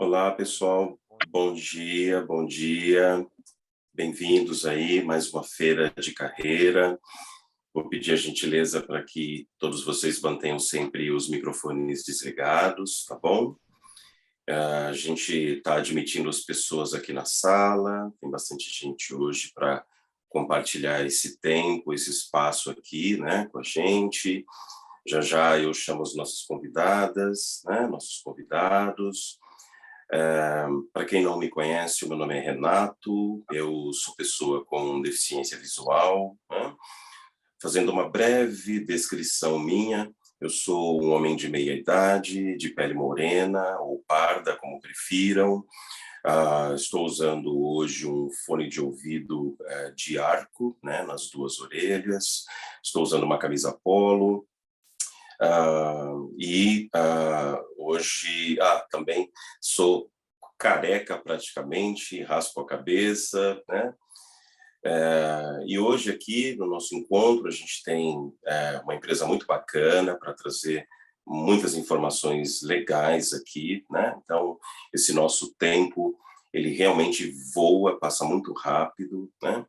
Olá, pessoal. Bom dia, bom dia. Bem-vindos aí, mais uma feira de carreira. Vou pedir a gentileza para que todos vocês mantenham sempre os microfones desligados, tá bom? A gente está admitindo as pessoas aqui na sala, tem bastante gente hoje para compartilhar esse tempo, esse espaço aqui, né, com a gente. Já já eu chamo as nossas convidadas, né, nossos convidados. Para quem não me conhece, o meu nome é Renato, eu sou pessoa com deficiência visual, né? Fazendo uma breve descrição minha, eu sou um homem de meia idade, de pele morena ou parda, como prefiram. Estou usando hoje um fone de ouvido de arco, né, nas duas orelhas. Estou usando uma camisa polo. Hoje também sou careca praticamente, raspo a cabeça, né? E hoje aqui no nosso encontro a gente tem uma empresa muito bacana para trazer muitas informações legais aqui, né? Então esse nosso tempo ele realmente voa, passa muito rápido, né?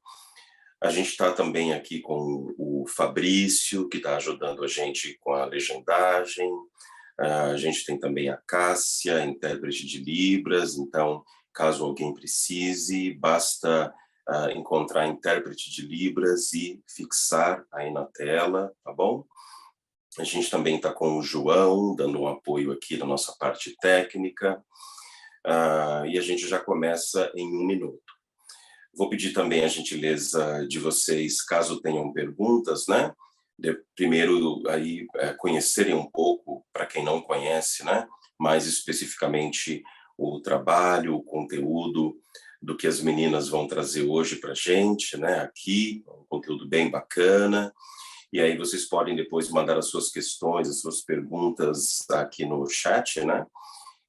A gente está também aqui com o Fabrício, que está ajudando a gente com a legendagem. A gente tem também a Cássia, intérprete de Libras. Então, caso alguém precise, basta encontrar intérprete de Libras e fixar aí na tela, tá bom? A gente também está com o João, dando um apoio aqui na nossa parte técnica. E a gente já começa em 1 minuto. Vou pedir também a gentileza de vocês, caso tenham perguntas, né? Primeiro, aí, conhecerem um pouco, para quem não conhece, né? Mais especificamente o trabalho, o conteúdo do que as meninas vão trazer hoje para a gente, né? Aqui, um conteúdo bem bacana. E aí vocês podem depois mandar as suas questões, as suas perguntas aqui no chat, né?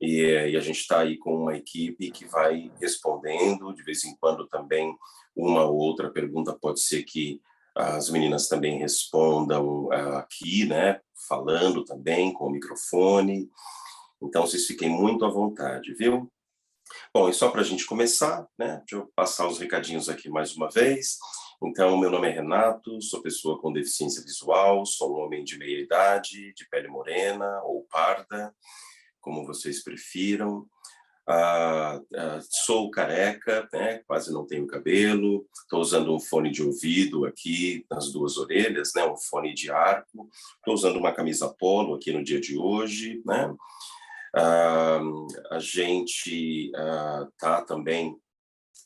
E a gente está aí com uma equipe que vai respondendo, de vez em quando também uma ou outra pergunta pode ser que as meninas também respondam aqui, né, falando também com o microfone. Então vocês fiquem muito à vontade, viu? Bom, e só para a gente começar, né, deixa eu passar os recadinhos aqui mais uma vez. Então, meu nome é Renato, sou pessoa com deficiência visual, sou um homem de meia idade, de pele morena ou parda, como vocês prefiram. Sou careca, né? Quase não tenho cabelo. Estou usando um fone de ouvido aqui nas duas orelhas, né? Um fone de arco. Estou usando uma camisa polo aqui no dia de hoje, né? A gente tá também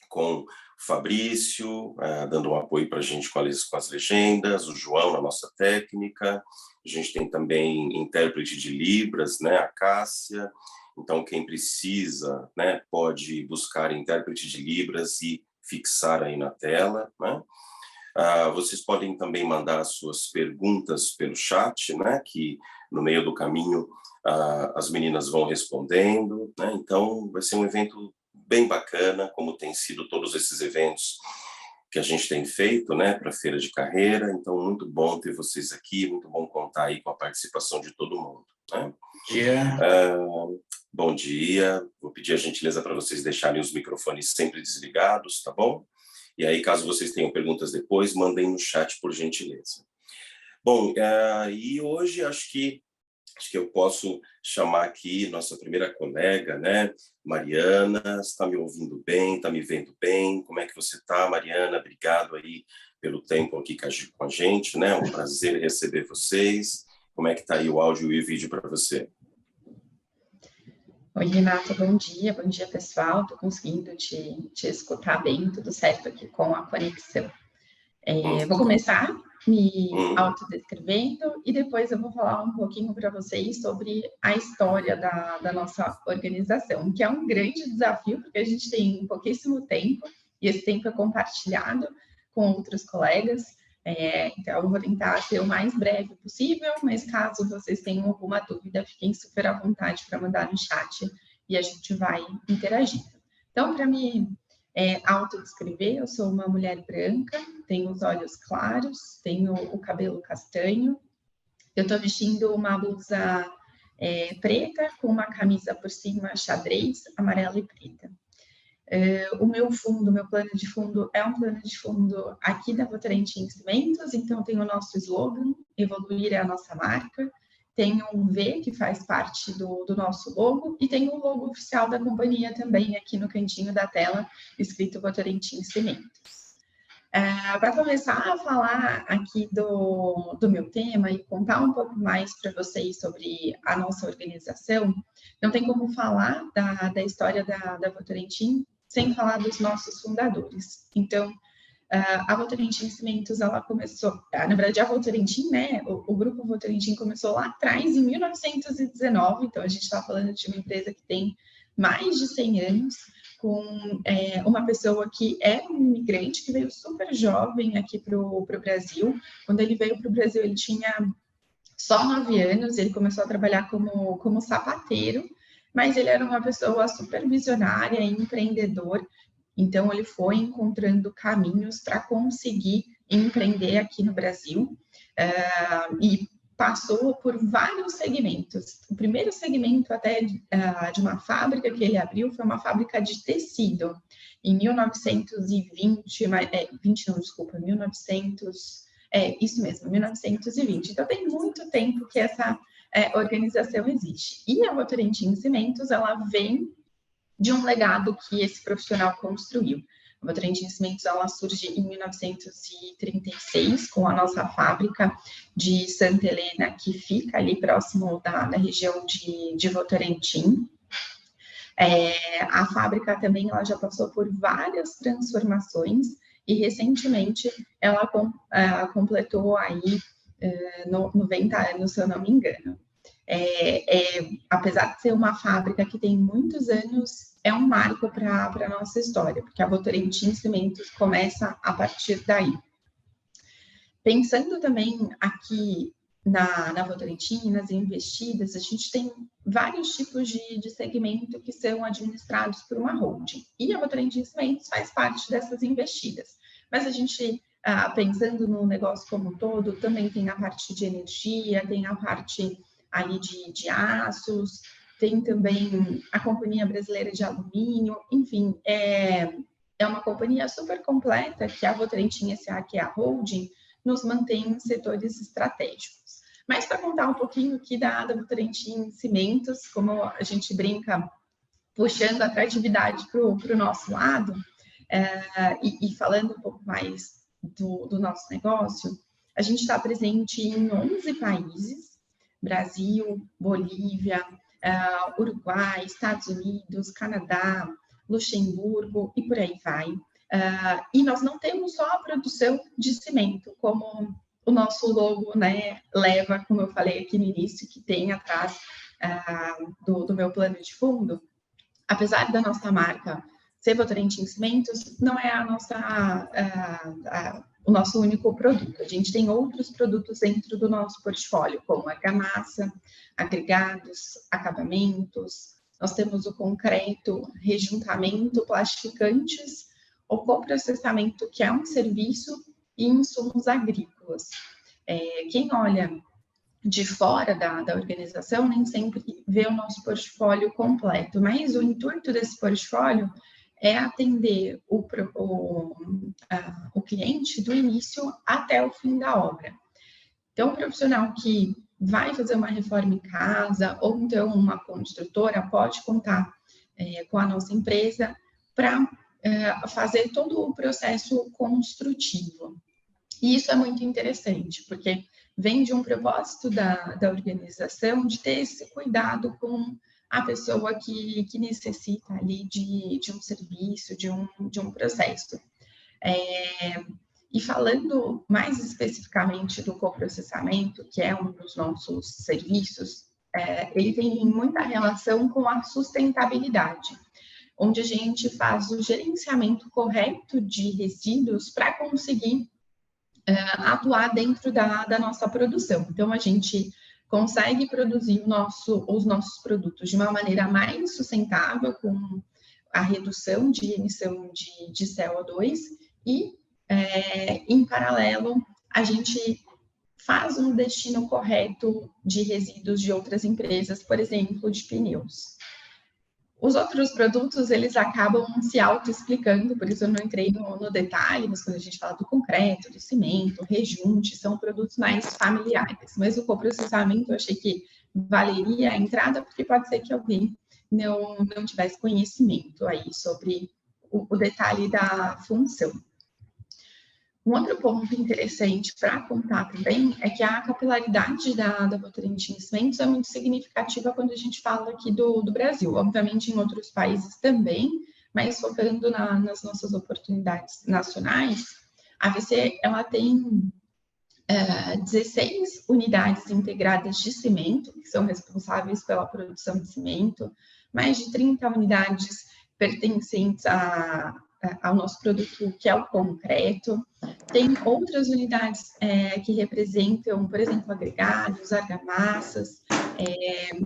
com o Fabrício, dando um apoio para a gente com as legendas, o João na nossa técnica, a gente tem também intérprete de Libras, né, a Cássia. Então quem precisa, né, pode buscar intérprete de Libras e fixar aí na tela, né? Vocês podem também mandar as suas perguntas pelo chat, né, que no meio do caminho as meninas vão respondendo, né? Então vai ser um evento bem bacana, como tem sido todos esses eventos que a gente tem feito, né, para a Feira de Carreira. Então muito bom ter vocês aqui, muito bom contar aí com a participação de todo mundo, né? Dia. Bom dia, vou pedir a gentileza para vocês deixarem os microfones sempre desligados, tá bom? E aí, caso vocês tenham perguntas depois, mandem no chat, por gentileza. Bom, e hoje acho que eu posso chamar aqui nossa primeira colega, né? Mariana, está me ouvindo bem, está me vendo bem? Como é que você está, Mariana? Obrigado aí pelo tempo aqui com a gente, né? Um prazer receber vocês. Como é que está aí o áudio e o vídeo para você? Oi, Renata, bom dia pessoal, estou conseguindo te escutar bem, tudo certo aqui com a conexão. Vou começar me autodescrevendo e depois eu vou falar um pouquinho para vocês sobre a história da nossa organização, que é um grande desafio, porque a gente tem pouquíssimo tempo e esse tempo é compartilhado com outros colegas. Então, eu vou tentar ser o mais breve possível, mas caso vocês tenham alguma dúvida, fiquem super à vontade para mandar no chat e a gente vai interagindo. Então, para me autodescrever, eu sou uma mulher branca, tenho os olhos claros, tenho o cabelo castanho, eu estou vestindo uma blusa preta, com uma camisa por cima xadrez, amarela e preta. O meu plano de fundo é um plano de fundo aqui da Votorantim Cimentos, então tem o nosso slogan, evoluir é a nossa marca, tem um V que faz parte do nosso logo e tem o logo oficial da companhia também aqui no cantinho da tela, escrito Votorantim Cimentos. Para começar a falar aqui do meu tema e contar um pouco mais para vocês sobre a nossa organização, não tem como falar da história da Votorantim sem falar dos nossos fundadores. Então, a Votorantim Cimentos, ela começou, na verdade, a Votorantim, né, o grupo Votorantim começou lá atrás, em 1919, então a gente está falando de uma empresa que tem mais de 100 anos, com uma pessoa que é um imigrante, que veio super jovem aqui para o Brasil. Quando ele veio para o Brasil, ele tinha só 9 anos, ele começou a trabalhar como sapateiro, mas ele era uma pessoa super visionária e empreendedor, então ele foi encontrando caminhos para conseguir empreender aqui no Brasil, e passou por vários segmentos. O primeiro segmento até de uma fábrica que ele abriu foi uma fábrica de tecido, em 1920, 1900, isso mesmo, 1920. Então, tem muito tempo que essa organização existe. E a Votorantim Cimentos, ela vem de um legado que esse profissional construiu. A Votorantim Cimentos, ela surge em 1936, com a nossa fábrica de Santa Helena, que fica ali próximo da região de Votorantim. A fábrica também ela já passou por várias transformações e, recentemente, ela completou aí 90 anos, se eu não me engano. Apesar de ser uma fábrica que tem muitos anos, é um marco para a nossa história, porque a Votorantim Cimentos começa a partir daí. Pensando também aqui na Votorantim, nas investidas, a gente tem vários tipos de segmento que são administrados por uma holding, e a Votorantim Cimentos faz parte dessas investidas. Mas a gente, pensando no negócio como um todo, também tem a parte de energia, tem a parte ali de aços, tem também a Companhia Brasileira de Alumínio, enfim, é uma companhia super completa que a Votorantim S.A., que é a holding, nos mantém em setores estratégicos. Mas para contar um pouquinho aqui da Votorantim Cimentos, como a gente brinca, puxando a atratividade para o nosso lado, e falando um pouco mais do nosso negócio, a gente está presente em 11 países, Brasil, Bolívia, Uruguai, Estados Unidos, Canadá, Luxemburgo e por aí vai. E nós não temos só a produção de cimento, como o nosso logo, né, leva, como eu falei aqui no início, que tem atrás do meu plano de fundo. Apesar da nossa marca ser Votorantim Cimentos, não é o nosso único produto. A gente tem outros produtos dentro do nosso portfólio, como argamassa, agregados, acabamentos. Nós temos o concreto, rejuntamento, plastificantes, o coprocessamento, que é um serviço, e insumos agrícolas. Quem olha de fora da organização nem sempre vê o nosso portfólio completo, mas o intuito desse portfólio é atender o cliente do início até o fim da obra. Então, o profissional que vai fazer uma reforma em casa, ou então uma construtora, pode contar com a nossa empresa para fazer todo o processo construtivo. E isso é muito interessante, porque vem de um propósito da organização de ter esse cuidado com a pessoa que necessita ali de um serviço, de um processo. E falando mais especificamente do coprocessamento, que é um dos nossos serviços, ele tem muita relação com a sustentabilidade, onde a gente faz o gerenciamento correto de resíduos para conseguir atuar dentro da nossa produção. Então, a gente consegue produzir os nossos produtos de uma maneira mais sustentável, com a redução de emissão de CO2 e, em paralelo, a gente faz um destino correto de resíduos de outras empresas, por exemplo, de pneus. Os outros produtos, eles acabam se auto-explicando, por isso eu não entrei no detalhe, mas quando a gente fala do concreto, do cimento, rejunte, são produtos mais familiares. Mas o coprocessamento, eu achei que valeria a entrada, porque pode ser que alguém não tivesse conhecimento aí sobre o detalhe da função. Um outro ponto interessante para contar também é que a capilaridade da Votorantim Cimentos é muito significativa quando a gente fala aqui do Brasil. Obviamente, em outros países também, mas focando nas nossas oportunidades nacionais, a AVC ela tem 16 unidades integradas de cimento, que são responsáveis pela produção de cimento, mais de 30 unidades pertencentes ao nosso produto, que é o concreto. Tem outras unidades que representam, por exemplo, agregados, argamassas,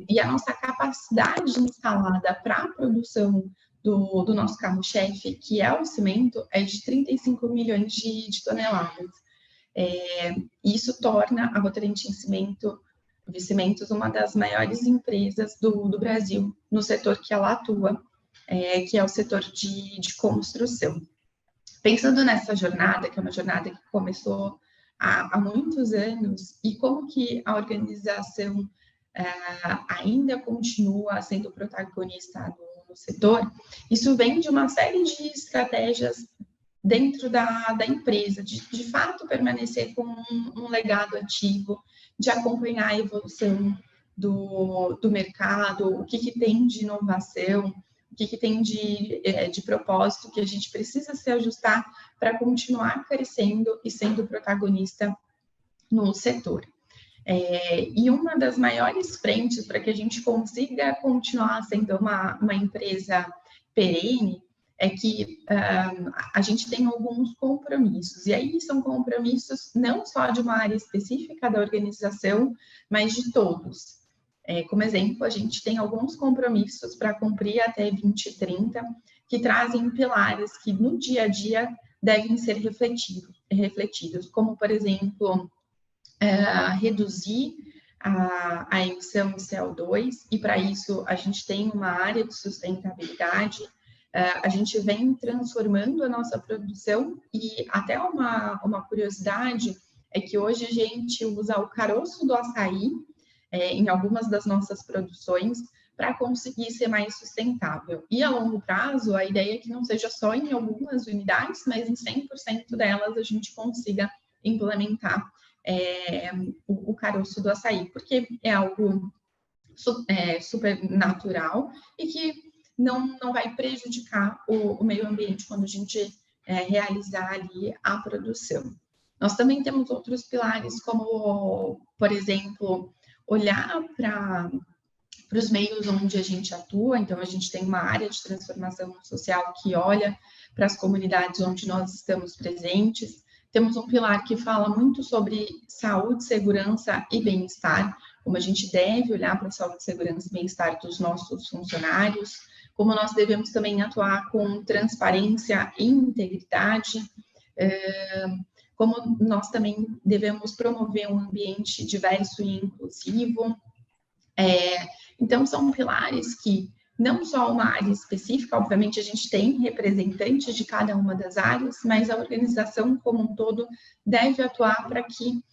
e a nossa capacidade instalada para a produção do nosso carro-chefe, que é o cimento, é de 35 milhões de toneladas. Isso torna a Votorantim Cimentos uma das maiores empresas do Brasil no setor que ela atua, que é o setor de construção. Pensando nessa jornada, que é uma jornada que começou há muitos anos, e como que a organização ainda continua sendo protagonista no setor, isso vem de uma série de estratégias dentro da empresa, de fato permanecer com um legado ativo, de acompanhar a evolução do mercado, o que tem de inovação, o que tem de propósito que a gente precisa se ajustar para continuar crescendo e sendo protagonista no setor. E uma das maiores frentes para que a gente consiga continuar sendo uma empresa perene é que a gente tem alguns compromissos, e aí são compromissos não só de uma área específica da organização, mas de todos. Como exemplo, a gente tem alguns compromissos para cumprir até 2030, que trazem pilares que no dia a dia devem ser refletidos, como, por exemplo, reduzir a emissão de CO2, e para isso a gente tem uma área de sustentabilidade. A gente vem transformando a nossa produção, e até uma curiosidade é que hoje a gente usa o caroço do açaí em algumas das nossas produções para conseguir ser mais sustentável. E a longo prazo, a ideia é que não seja só em algumas unidades, mas em 100% delas a gente consiga implementar o caroço do açaí, porque é algo super natural e que não vai prejudicar o meio ambiente quando a gente realizar ali a produção. Nós também temos outros pilares, como, por exemplo, olhar para os meios onde a gente atua. Então, a gente tem uma área de transformação social que olha para as comunidades onde nós estamos presentes. Temos um pilar que fala muito sobre saúde, segurança e bem-estar, como a gente deve olhar para a saúde, segurança e bem-estar dos nossos funcionários, como nós devemos também atuar com transparência e integridade, como nós também devemos promover um ambiente diverso e inclusivo. Então, são pilares que não só uma área específica, obviamente a gente tem representantes de cada uma das áreas, mas a organização como um todo deve atuar para que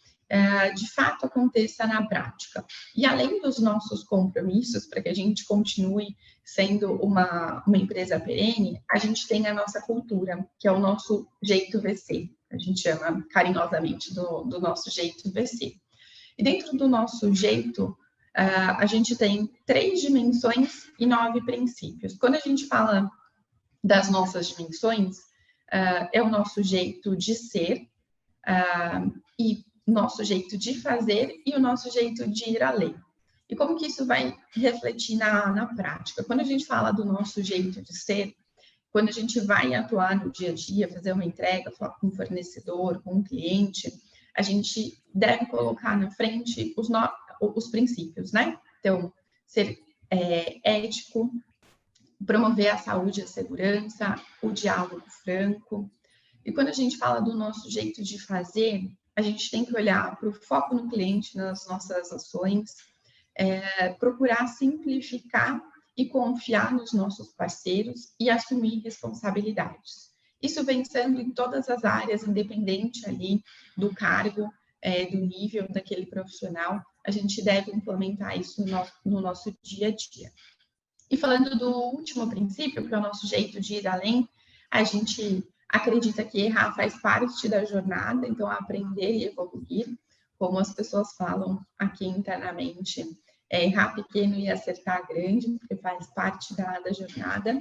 de fato aconteça na prática. E além dos nossos compromissos, para que a gente continue sendo uma empresa perene, a gente tem a nossa cultura, que é o nosso jeito VC. A gente chama carinhosamente do nosso jeito VC. E dentro do nosso jeito, a gente tem 3 dimensões e 9 princípios. Quando a gente fala das nossas dimensões, é o nosso jeito de ser, e nosso jeito de fazer e o nosso jeito de ir além. E como que isso vai refletir na prática? Quando a gente fala do nosso jeito de ser, quando a gente vai atuar no dia a dia, fazer uma entrega, falar com um fornecedor, com um cliente, a gente deve colocar na frente os princípios, né? Então, ser ético, promover a saúde e a segurança, o diálogo franco. E quando a gente fala do nosso jeito de fazer, a gente tem que olhar para o foco no cliente nas nossas ações, procurar simplificar e confiar nos nossos parceiros e assumir responsabilidades. Isso vem sendo em todas as áreas, independente ali do cargo, do nível daquele profissional, a gente deve implementar isso no nosso dia a dia. E falando do último princípio, que é o nosso jeito de ir além, a gente acredita que errar faz parte da jornada, então aprender e evoluir, como as pessoas falam aqui internamente, errar pequeno e acertar grande, porque faz parte da jornada,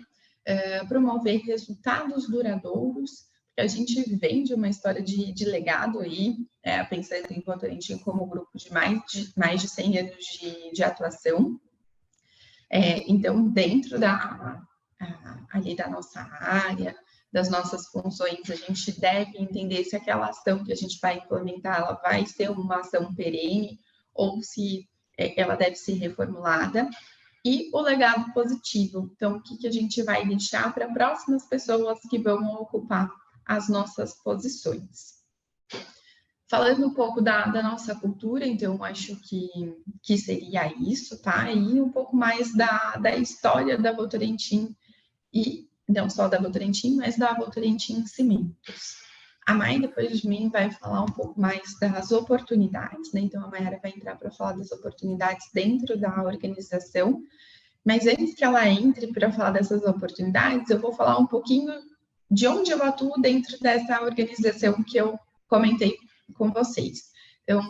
promover resultados duradouros, porque a gente vem de uma história de legado aí, pensando em Votorantim como grupo de mais de 100 anos de atuação. Então, dentro ali da nossa área, das nossas funções, a gente deve entender se aquela ação que a gente vai implementar, ela vai ser uma ação perene ou se ela deve ser reformulada. E o legado positivo. Então, o que a gente vai deixar para próximas pessoas que vão ocupar as nossas posições. Falando um pouco da nossa cultura, então, acho que seria isso, tá? E um pouco mais da história da Votorantim, e não só da Votorantim, mas da Votorantim Cimentos. A Mai, depois de mim, vai falar um pouco mais das oportunidades, né? Então, a Mayara vai entrar para falar das oportunidades dentro da organização, mas antes que ela entre para falar dessas oportunidades, eu vou falar um pouquinho de onde eu atuo dentro dessa organização que eu comentei com vocês. Então,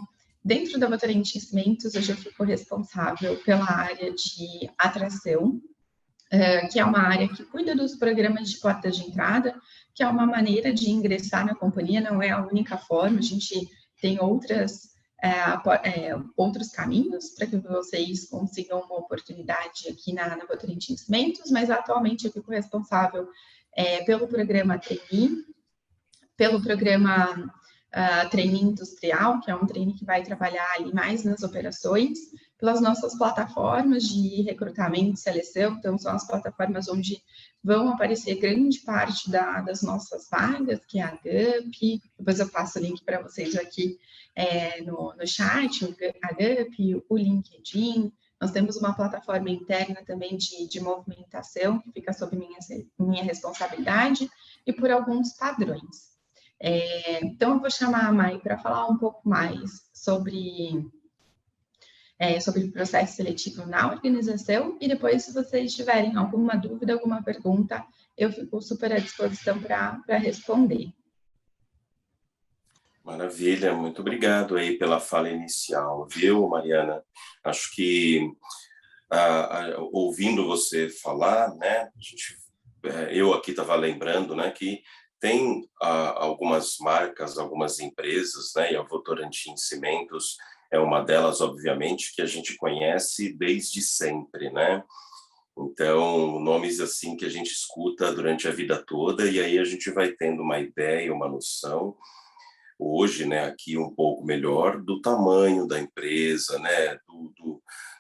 dentro da Votorantim Cimentos, hoje eu fico responsável pela área de atração, que é uma área que cuida dos programas de portas de entrada, que é uma maneira de ingressar na companhia, não é a única forma, a gente tem outros caminhos para que vocês consigam uma oportunidade aqui na Votorantim Cimentos, mas atualmente eu fico responsável pelo programa Trainee, pelo programa Trainee Industrial, que é um trainee que vai trabalhar ali mais nas operações, pelas nossas plataformas de recrutamento e seleção, então são as plataformas onde vão aparecer grande parte das nossas vagas, que é a GUP, depois eu passo o link para vocês aqui no chat, a GUP, o LinkedIn, nós temos uma plataforma interna também de movimentação, que fica sob minha responsabilidade, e por alguns padrões. Então, eu vou chamar a Mai para falar um pouco mais sobre o processo seletivo na organização, e depois, se vocês tiverem alguma dúvida, alguma pergunta, eu fico super à disposição para responder. Maravilha, muito obrigado aí pela fala inicial, viu, Mariana? Acho que, ouvindo você falar, né, eu aqui estava lembrando, né, que tem algumas marcas, algumas empresas, né, e a Votorantim Cimentos é uma delas, obviamente, que a gente conhece desde sempre, né? Então, nomes assim que a gente escuta durante a vida toda, e aí a gente vai tendo uma ideia, uma noção, hoje, né, aqui um pouco melhor, do tamanho da empresa, né,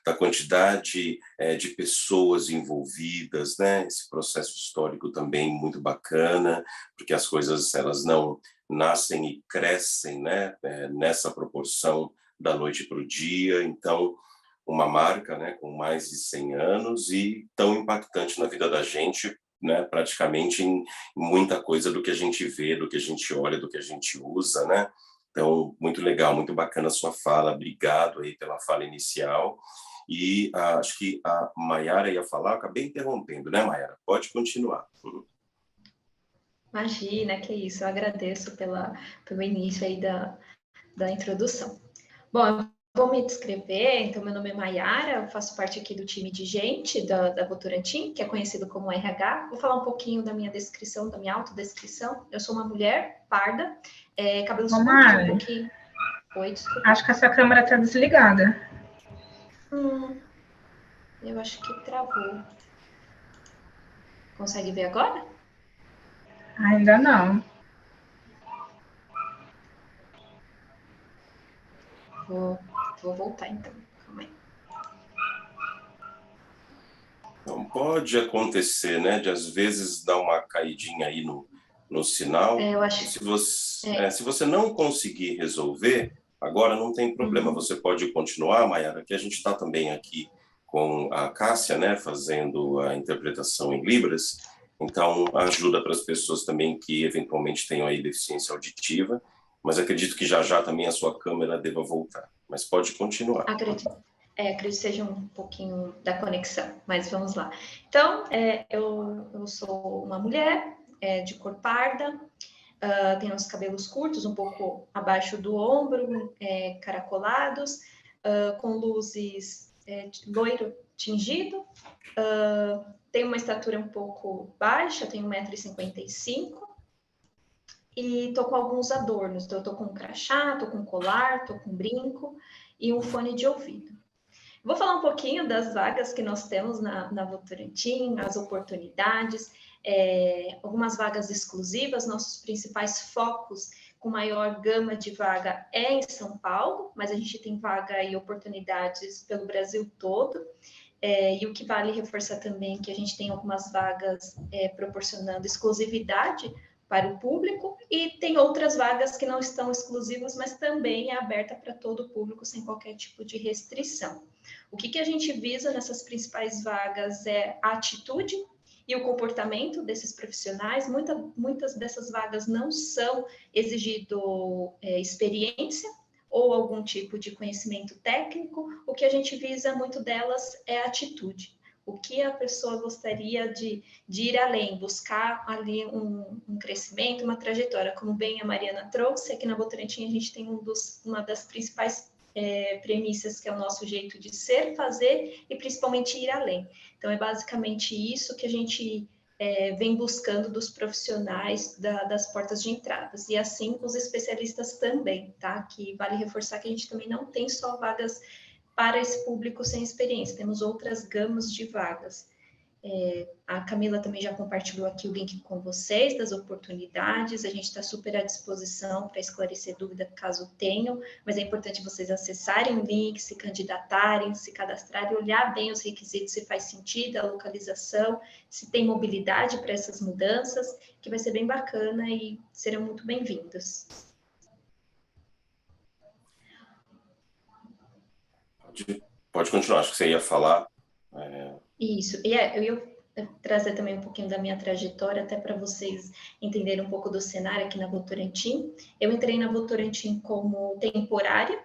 da quantidade de pessoas envolvidas, né, esse processo histórico também muito bacana, porque as coisas, elas não nascem e crescem, né, nessa proporção da noite para o dia. Então, uma marca, né, com mais de 100 anos e tão impactante na vida da gente, né, praticamente em muita coisa do que a gente vê, do que a gente olha, do que a gente usa, né? Então, muito legal, muito bacana a sua fala. Obrigado aí pela fala inicial. E acho que a Mayara ia falar, eu acabei interrompendo, né, Mayara? Pode continuar. Imagina, que isso. Eu agradeço pelo início aí da introdução. Bom, eu vou me descrever. Então, meu nome é Mayara, eu faço parte aqui do time de gente da Votorantim, que é conhecido como RH. Vou falar um pouquinho da minha descrição, da minha autodescrição. Eu sou uma mulher parda, cabelos curtos, um pouquinho... Oi, desculpa. Acho que essa câmera está desligada. Eu acho que travou. Consegue ver agora? Ainda não. Vou voltar, então. Calma aí. Então, pode acontecer, né, de às vezes dar uma caidinha aí no no sinal. Eu acho. Se você não conseguir resolver, agora não tem problema. Você pode continuar, Mayara, que a gente está também aqui com a Cássia, né, fazendo a interpretação em Libras. Então, ajuda para as pessoas também que eventualmente tenham aí deficiência auditiva. Mas acredito que já também a sua câmera deva voltar. Mas pode continuar. Acredito que seja um pouquinho da conexão, mas vamos lá. Então, eu sou uma mulher de cor parda, tenho os cabelos curtos, um pouco abaixo do ombro, caracolados, com luzes loiro tingido, tenho uma estatura um pouco baixa, tenho 1,55 m, e tô com alguns adornos. Então, eu tô com um crachá, tô com um colar, tô com um brinco e um fone de ouvido. Vou falar um pouquinho das vagas que nós temos na Votorantim, as oportunidades, algumas vagas exclusivas. Nossos principais focos com maior gama de vaga é em São Paulo, mas a gente tem vaga e oportunidades pelo Brasil todo. E o que vale reforçar também é que a gente tem algumas vagas proporcionando exclusividade para o público, e tem outras vagas que não estão exclusivas, mas também é aberta para todo o público, sem qualquer tipo de restrição. O que a gente visa nessas principais vagas é a atitude e o comportamento desses profissionais. Muitas dessas vagas não são exigido experiência ou algum tipo de conhecimento técnico. O que a gente visa muito delas é a atitude. O que a pessoa gostaria de ir além, buscar ali um crescimento, uma trajetória. Como bem a Mariana trouxe, aqui na Votorantim a gente tem uma das principais premissas, que é o nosso jeito de ser, fazer e principalmente ir além. Então, é basicamente isso que a gente vem buscando dos profissionais das portas de entradas. E assim os especialistas também, tá? Que vale reforçar que a gente também não tem só vagas para esse público sem experiência, temos outras gamas de vagas. A Camila também já compartilhou aqui o link com vocês das oportunidades. A gente está super à disposição para esclarecer dúvida caso tenham, mas é importante vocês acessarem o link, se candidatarem, se cadastrarem, olhar bem os requisitos, se faz sentido a localização, se tem mobilidade para essas mudanças, que vai ser bem bacana e serão muito bem-vindos. Pode continuar, acho que você ia falar. Isso, e eu ia trazer também um pouquinho da minha trajetória, até para vocês entenderem um pouco do cenário aqui na Votorantim. Eu entrei na Votorantim como temporária,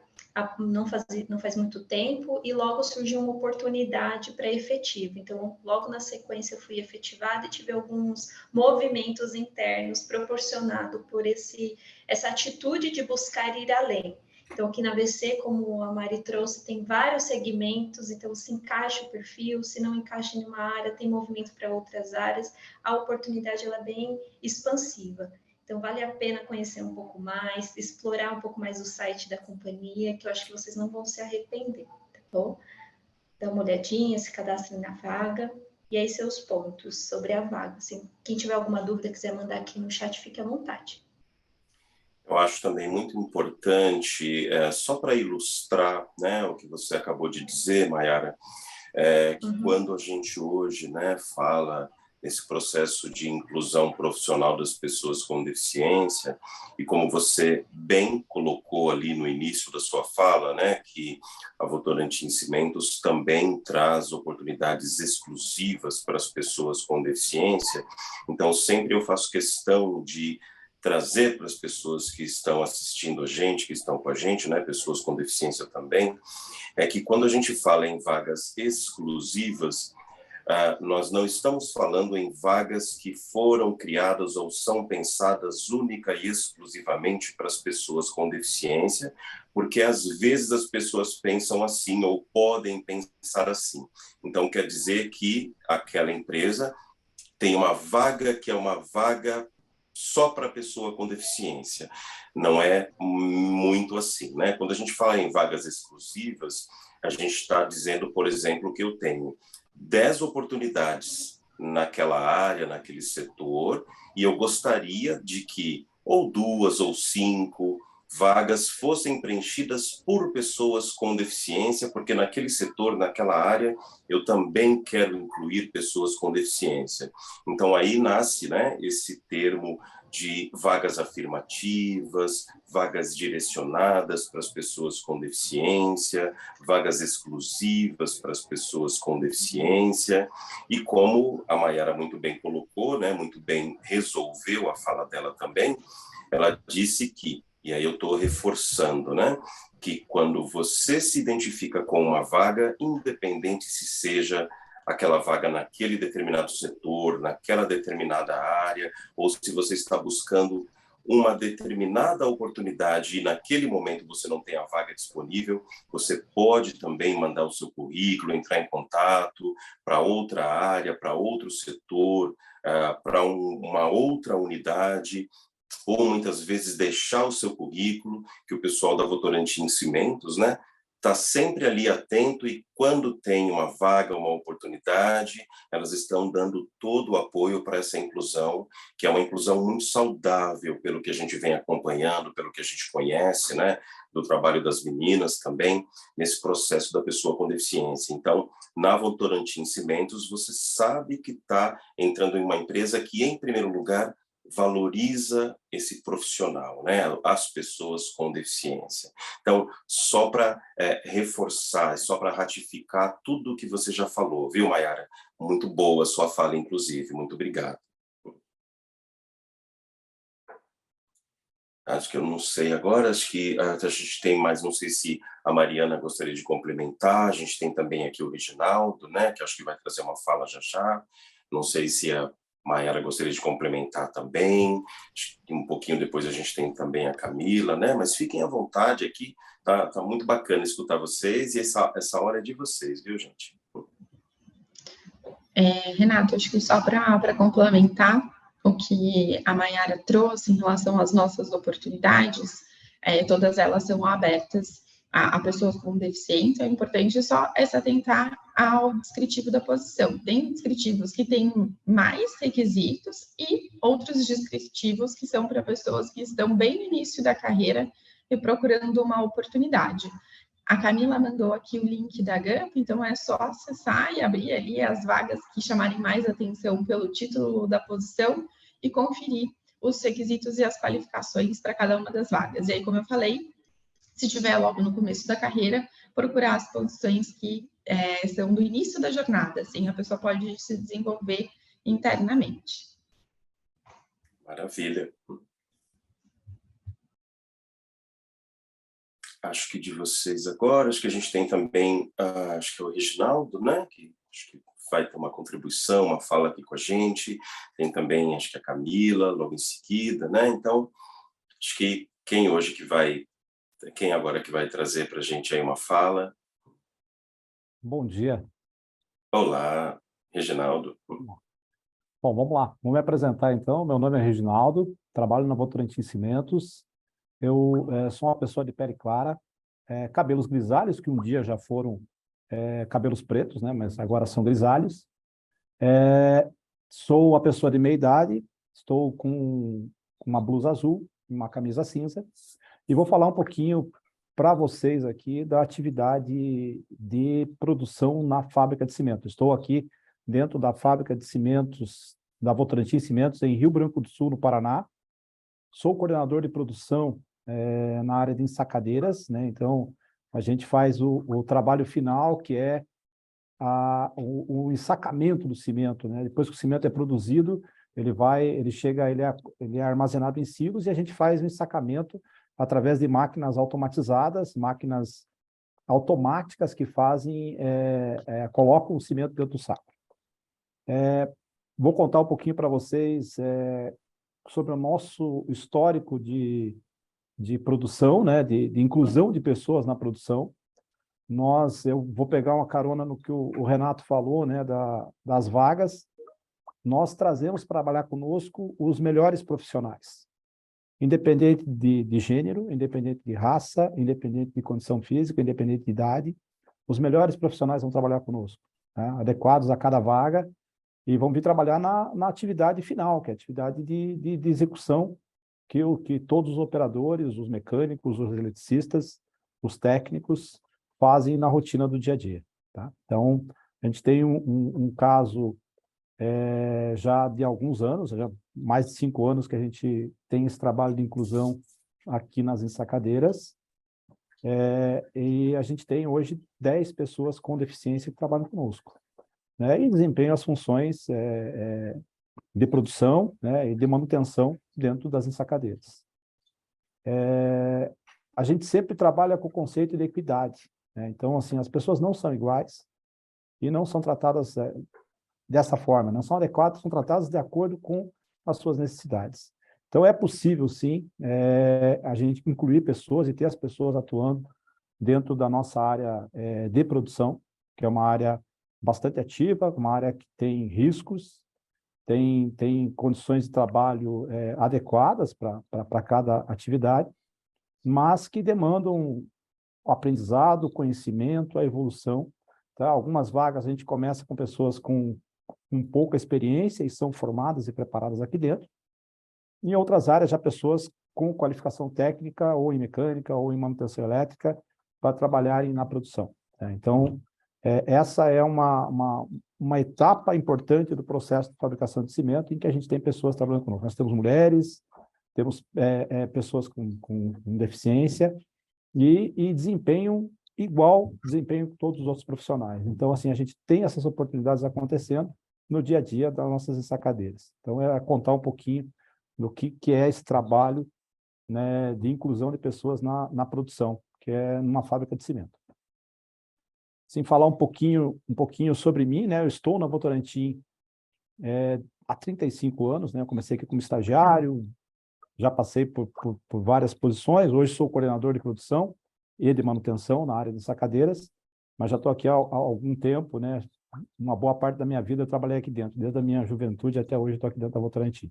não faz muito tempo, e logo surgiu uma oportunidade para efetivo. Então, logo na sequência, eu fui efetivada e tive alguns movimentos internos proporcionados por essa atitude de buscar ir além. Então, aqui na VC, como a Mari trouxe, tem vários segmentos, então se encaixa o perfil, se não encaixa em uma área, tem movimento para outras áreas, a oportunidade ela é bem expansiva. Então, vale a pena conhecer um pouco mais, explorar um pouco mais o site da companhia, que eu acho que vocês não vão se arrepender, tá bom? Dá uma olhadinha, se cadastrem na vaga, e aí seus pontos sobre a vaga. Assim, quem tiver alguma dúvida, quiser mandar aqui no chat, fique à vontade. Eu acho também muito importante, só para ilustrar, né, o que você acabou de dizer, Mayara, que quando a gente hoje, né, fala nesse processo de inclusão profissional das pessoas com deficiência, e como você bem colocou ali no início da sua fala, né, que a Votorantim Cimentos também traz oportunidades exclusivas para as pessoas com deficiência, então sempre eu faço questão de trazer para as pessoas que estão assistindo a gente, que estão com a gente, né, pessoas com deficiência também, é que quando a gente fala em vagas exclusivas, nós não estamos falando em vagas que foram criadas ou são pensadas única e exclusivamente para as pessoas com deficiência, porque às vezes as pessoas pensam assim ou podem pensar assim. Então, quer dizer que aquela empresa tem uma vaga que é uma vaga só para pessoa com deficiência. Não é muito assim, né? Quando a gente fala em vagas exclusivas, a gente está dizendo, por exemplo, que eu tenho 10 oportunidades naquela área, naquele setor, e eu gostaria de que ou 2 ou 5 vagas fossem preenchidas por pessoas com deficiência, porque naquele setor, naquela área, eu também quero incluir pessoas com deficiência. Então, aí nasce, né, esse termo de vagas afirmativas, vagas direcionadas para as pessoas com deficiência, vagas exclusivas para as pessoas com deficiência, e como a Maiara muito bem colocou, né, muito bem resolveu a fala dela também, ela disse que, e aí eu estou reforçando, né, que quando você se identifica com uma vaga, independente se seja aquela vaga naquele determinado setor, naquela determinada área, ou se você está buscando uma determinada oportunidade e naquele momento você não tem a vaga disponível, você pode também mandar o seu currículo, entrar em contato para outra área, para outro setor, para uma outra unidade, ou muitas vezes deixar o seu currículo, que o pessoal da Votorantim Cimentos, né, está sempre ali atento e quando tem uma vaga, uma oportunidade, elas estão dando todo o apoio para essa inclusão, que é uma inclusão muito saudável, pelo que a gente vem acompanhando, pelo que a gente conhece, né, do trabalho das meninas também, nesse processo da pessoa com deficiência. Então, na Votorantim Cimentos, você sabe que está entrando em uma empresa que, em primeiro lugar, valoriza esse profissional, né? As pessoas com deficiência. Então, só para reforçar, só para ratificar tudo o que você já falou, viu, Maiara? Muito boa a sua fala, inclusive. Muito obrigado. Acho que eu não sei agora, acho que a gente tem mais, não sei se a Mariana gostaria de complementar, a gente tem também aqui o Reginaldo, né, que acho que vai trazer uma fala já já, não sei se a Maiara gostaria de complementar também, um pouquinho depois a gente tem também a Camila, né, mas fiquem à vontade aqui, tá muito bacana escutar vocês, e essa hora é de vocês, viu, gente? Renato, acho que só para complementar o que a Maiara trouxe em relação às nossas oportunidades, todas elas são abertas a pessoas com deficiência. O importante é só se atentar ao descritivo da posição. Tem descritivos que têm mais requisitos e outros descritivos que são para pessoas que estão bem no início da carreira e procurando uma oportunidade. A Camila mandou aqui o link da GAMP, então é só acessar e abrir ali as vagas que chamarem mais atenção pelo título da posição e conferir os requisitos e as qualificações para cada uma das vagas. E aí, como eu falei, se tiver logo no começo da carreira, procurar as posições que são do início da jornada, assim a pessoa pode se desenvolver internamente. Maravilha. Acho que de vocês agora, acho que a gente tem também, acho que é o Reginaldo, né, que acho que vai ter uma contribuição, uma fala aqui com a gente, tem também, acho que a Camila, logo em seguida, né, então, acho que quem agora que vai trazer para a gente aí uma fala? Bom dia. Olá, Reginaldo. Bom, vamos lá. Vou me apresentar, então. Meu nome é Reginaldo, trabalho na Votorantim Cimentos. Eu sou uma pessoa de pele clara, cabelos grisalhos, que um dia já foram cabelos pretos, né? Mas agora são grisalhos. Sou uma pessoa de meia idade, estou com uma blusa azul, uma camisa cinza, e vou falar um pouquinho para vocês aqui da atividade de produção na fábrica de cimentos. Estou aqui dentro da fábrica de cimentos da Votorantim Cimentos, em Rio Branco do Sul, no Paraná. Sou coordenador de produção na área de ensacadeiras, né? Então, a gente faz o trabalho final, que é o ensacamento do cimento, né? Depois que o cimento é produzido, ele é armazenado em silos e a gente faz o ensacamento através de máquinas automatizadas, máquinas automáticas que colocam o cimento dentro do saco. Vou contar um pouquinho para vocês sobre o nosso histórico de produção, né, de inclusão de pessoas na produção. Eu vou pegar uma carona no que o Renato falou, né, das vagas. Nós trazemos para trabalhar conosco os melhores profissionais, independente de gênero, independente de raça, independente de condição física, independente de idade. Os melhores profissionais vão trabalhar conosco, né, adequados a cada vaga, e vão vir trabalhar na atividade final, que é a atividade de execução, que todos os operadores, os mecânicos, os eletricistas, os técnicos fazem na rotina do dia a dia. Tá? Então, a gente tem um caso já de alguns anos, já mais de 5 anos que a gente tem esse trabalho de inclusão aqui nas ensacadeiras, e a gente tem hoje 10 pessoas com deficiência que trabalham conosco, né, e desempenham as funções de produção, né, e de manutenção dentro das ensacadeiras. A gente sempre trabalha com o conceito de equidade, né? Então, assim, as pessoas não são iguais e não são tratadas dessa forma, não são adequadas, são tratadas de acordo com as suas necessidades. Então, é possível, sim, a gente incluir pessoas e ter as pessoas atuando dentro da nossa área de produção, que é uma área bastante ativa, uma área que tem riscos, tem condições de trabalho adequadas para cada atividade, mas que demandam o aprendizado, o conhecimento, a evolução. Tá? Algumas vagas a gente começa com pessoas com pouca experiência e são formadas e preparadas aqui dentro. Em outras áreas, já pessoas com qualificação técnica, ou em mecânica, ou em manutenção elétrica, para trabalharem na produção. Tá? Então, essa é uma etapa importante do processo de fabricação de cimento, em que a gente tem pessoas trabalhando conosco. Nós temos mulheres, temos pessoas com deficiência, e desempenham igual desempenho que todos os outros profissionais. Então, assim, a gente tem essas oportunidades acontecendo no dia a dia das nossas ensacadeiras. Então, contar um pouquinho do que é esse trabalho, né, de inclusão de pessoas na produção, que é numa fábrica de cimento. Sem falar um pouquinho sobre mim, né, eu estou na Votorantim há 35 anos, né, eu comecei aqui como estagiário, já passei por várias posições, hoje sou coordenador de produção e de manutenção na área de ensacadeiras, mas já estou aqui há algum tempo, né, uma boa parte da minha vida eu trabalhei aqui dentro, desde a minha juventude até hoje estou aqui dentro da Votorantim.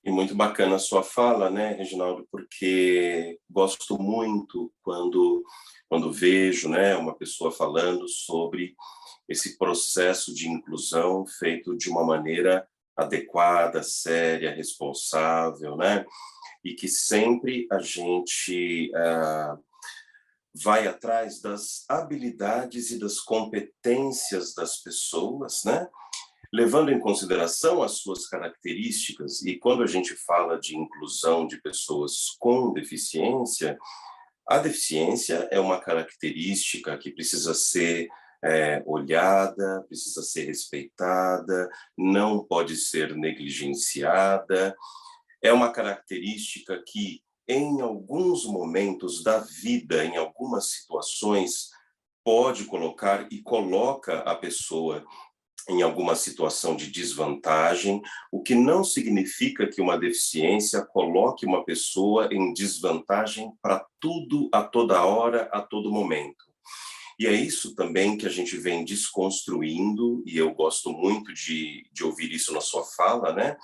E muito bacana a sua fala, né, Reginaldo, porque gosto muito quando vejo, né, uma pessoa falando sobre esse processo de inclusão feito de uma maneira adequada, séria, responsável, né, e que sempre a gente vai atrás das habilidades e das competências das pessoas, né, levando em consideração as suas características. E quando a gente fala de inclusão de pessoas com deficiência, a deficiência é uma característica que precisa ser olhada, precisa ser respeitada, não pode ser negligenciada. É uma característica que, em alguns momentos da vida, em algumas situações, pode colocar e coloca a pessoa em alguma situação de desvantagem, o que não significa que uma deficiência coloque uma pessoa em desvantagem para tudo, a toda hora, a todo momento. E é isso também que a gente vem desconstruindo, e eu gosto muito de ouvir isso na sua fala, né?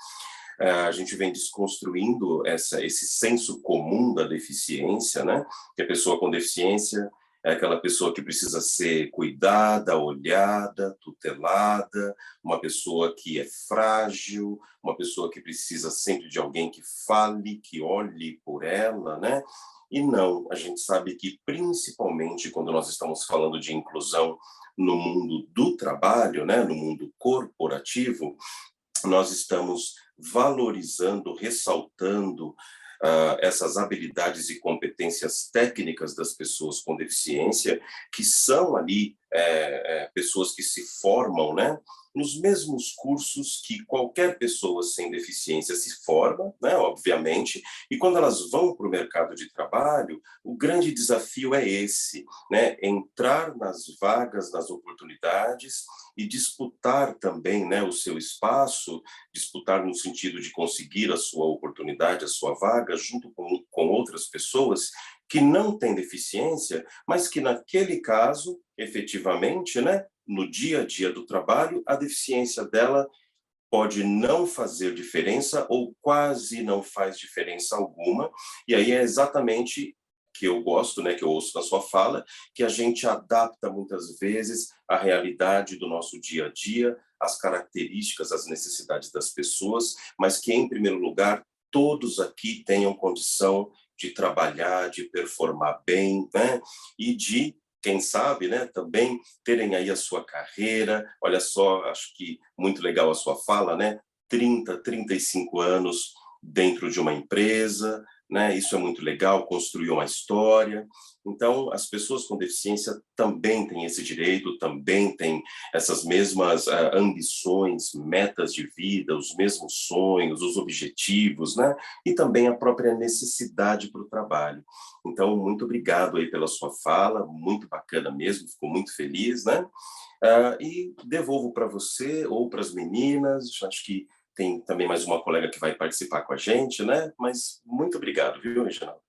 A gente vem desconstruindo esse senso comum da deficiência, né? Que a pessoa com deficiência é aquela pessoa que precisa ser cuidada, olhada, tutelada, uma pessoa que é frágil, uma pessoa que precisa sempre de alguém que fale, que olhe por ela, né? E não, a gente sabe que principalmente quando nós estamos falando de inclusão no mundo do trabalho, né, no mundo corporativo, nós estamos valorizando, ressaltando essas habilidades e competências técnicas das pessoas com deficiência, que são ali pessoas que se formam, né, nos mesmos cursos que qualquer pessoa sem deficiência se forma, né, obviamente, e quando elas vão para o mercado de trabalho, o grande desafio é esse, né, entrar nas vagas, nas oportunidades e disputar também, né, o seu espaço, disputar no sentido de conseguir a sua oportunidade, a sua vaga, junto com outras pessoas que não têm deficiência, mas que naquele caso, efetivamente, né, no dia a dia do trabalho, a deficiência dela pode não fazer diferença ou quase não faz diferença alguma, e aí é exatamente que eu gosto, né, que eu ouço na sua fala, que a gente adapta muitas vezes a realidade do nosso dia a dia, as características, as necessidades das pessoas, mas que, em primeiro lugar, todos aqui tenham condição de trabalhar, de performar bem, né, e de, quem sabe, né, também terem aí a sua carreira. Olha só, acho que muito legal a sua fala, né, 30, 35 anos dentro de uma empresa, né? Isso é muito legal, construir uma história. Então, as pessoas com deficiência também têm esse direito, também têm essas mesmas ambições, metas de vida, os mesmos sonhos, os objetivos, né? E também a própria necessidade para o trabalho. Então, muito obrigado aí pela sua fala, muito bacana mesmo, fico muito feliz, né? E devolvo para você ou para as meninas, acho que tem também mais uma colega que vai participar com a gente, né? Mas muito obrigado, viu, Reginaldo?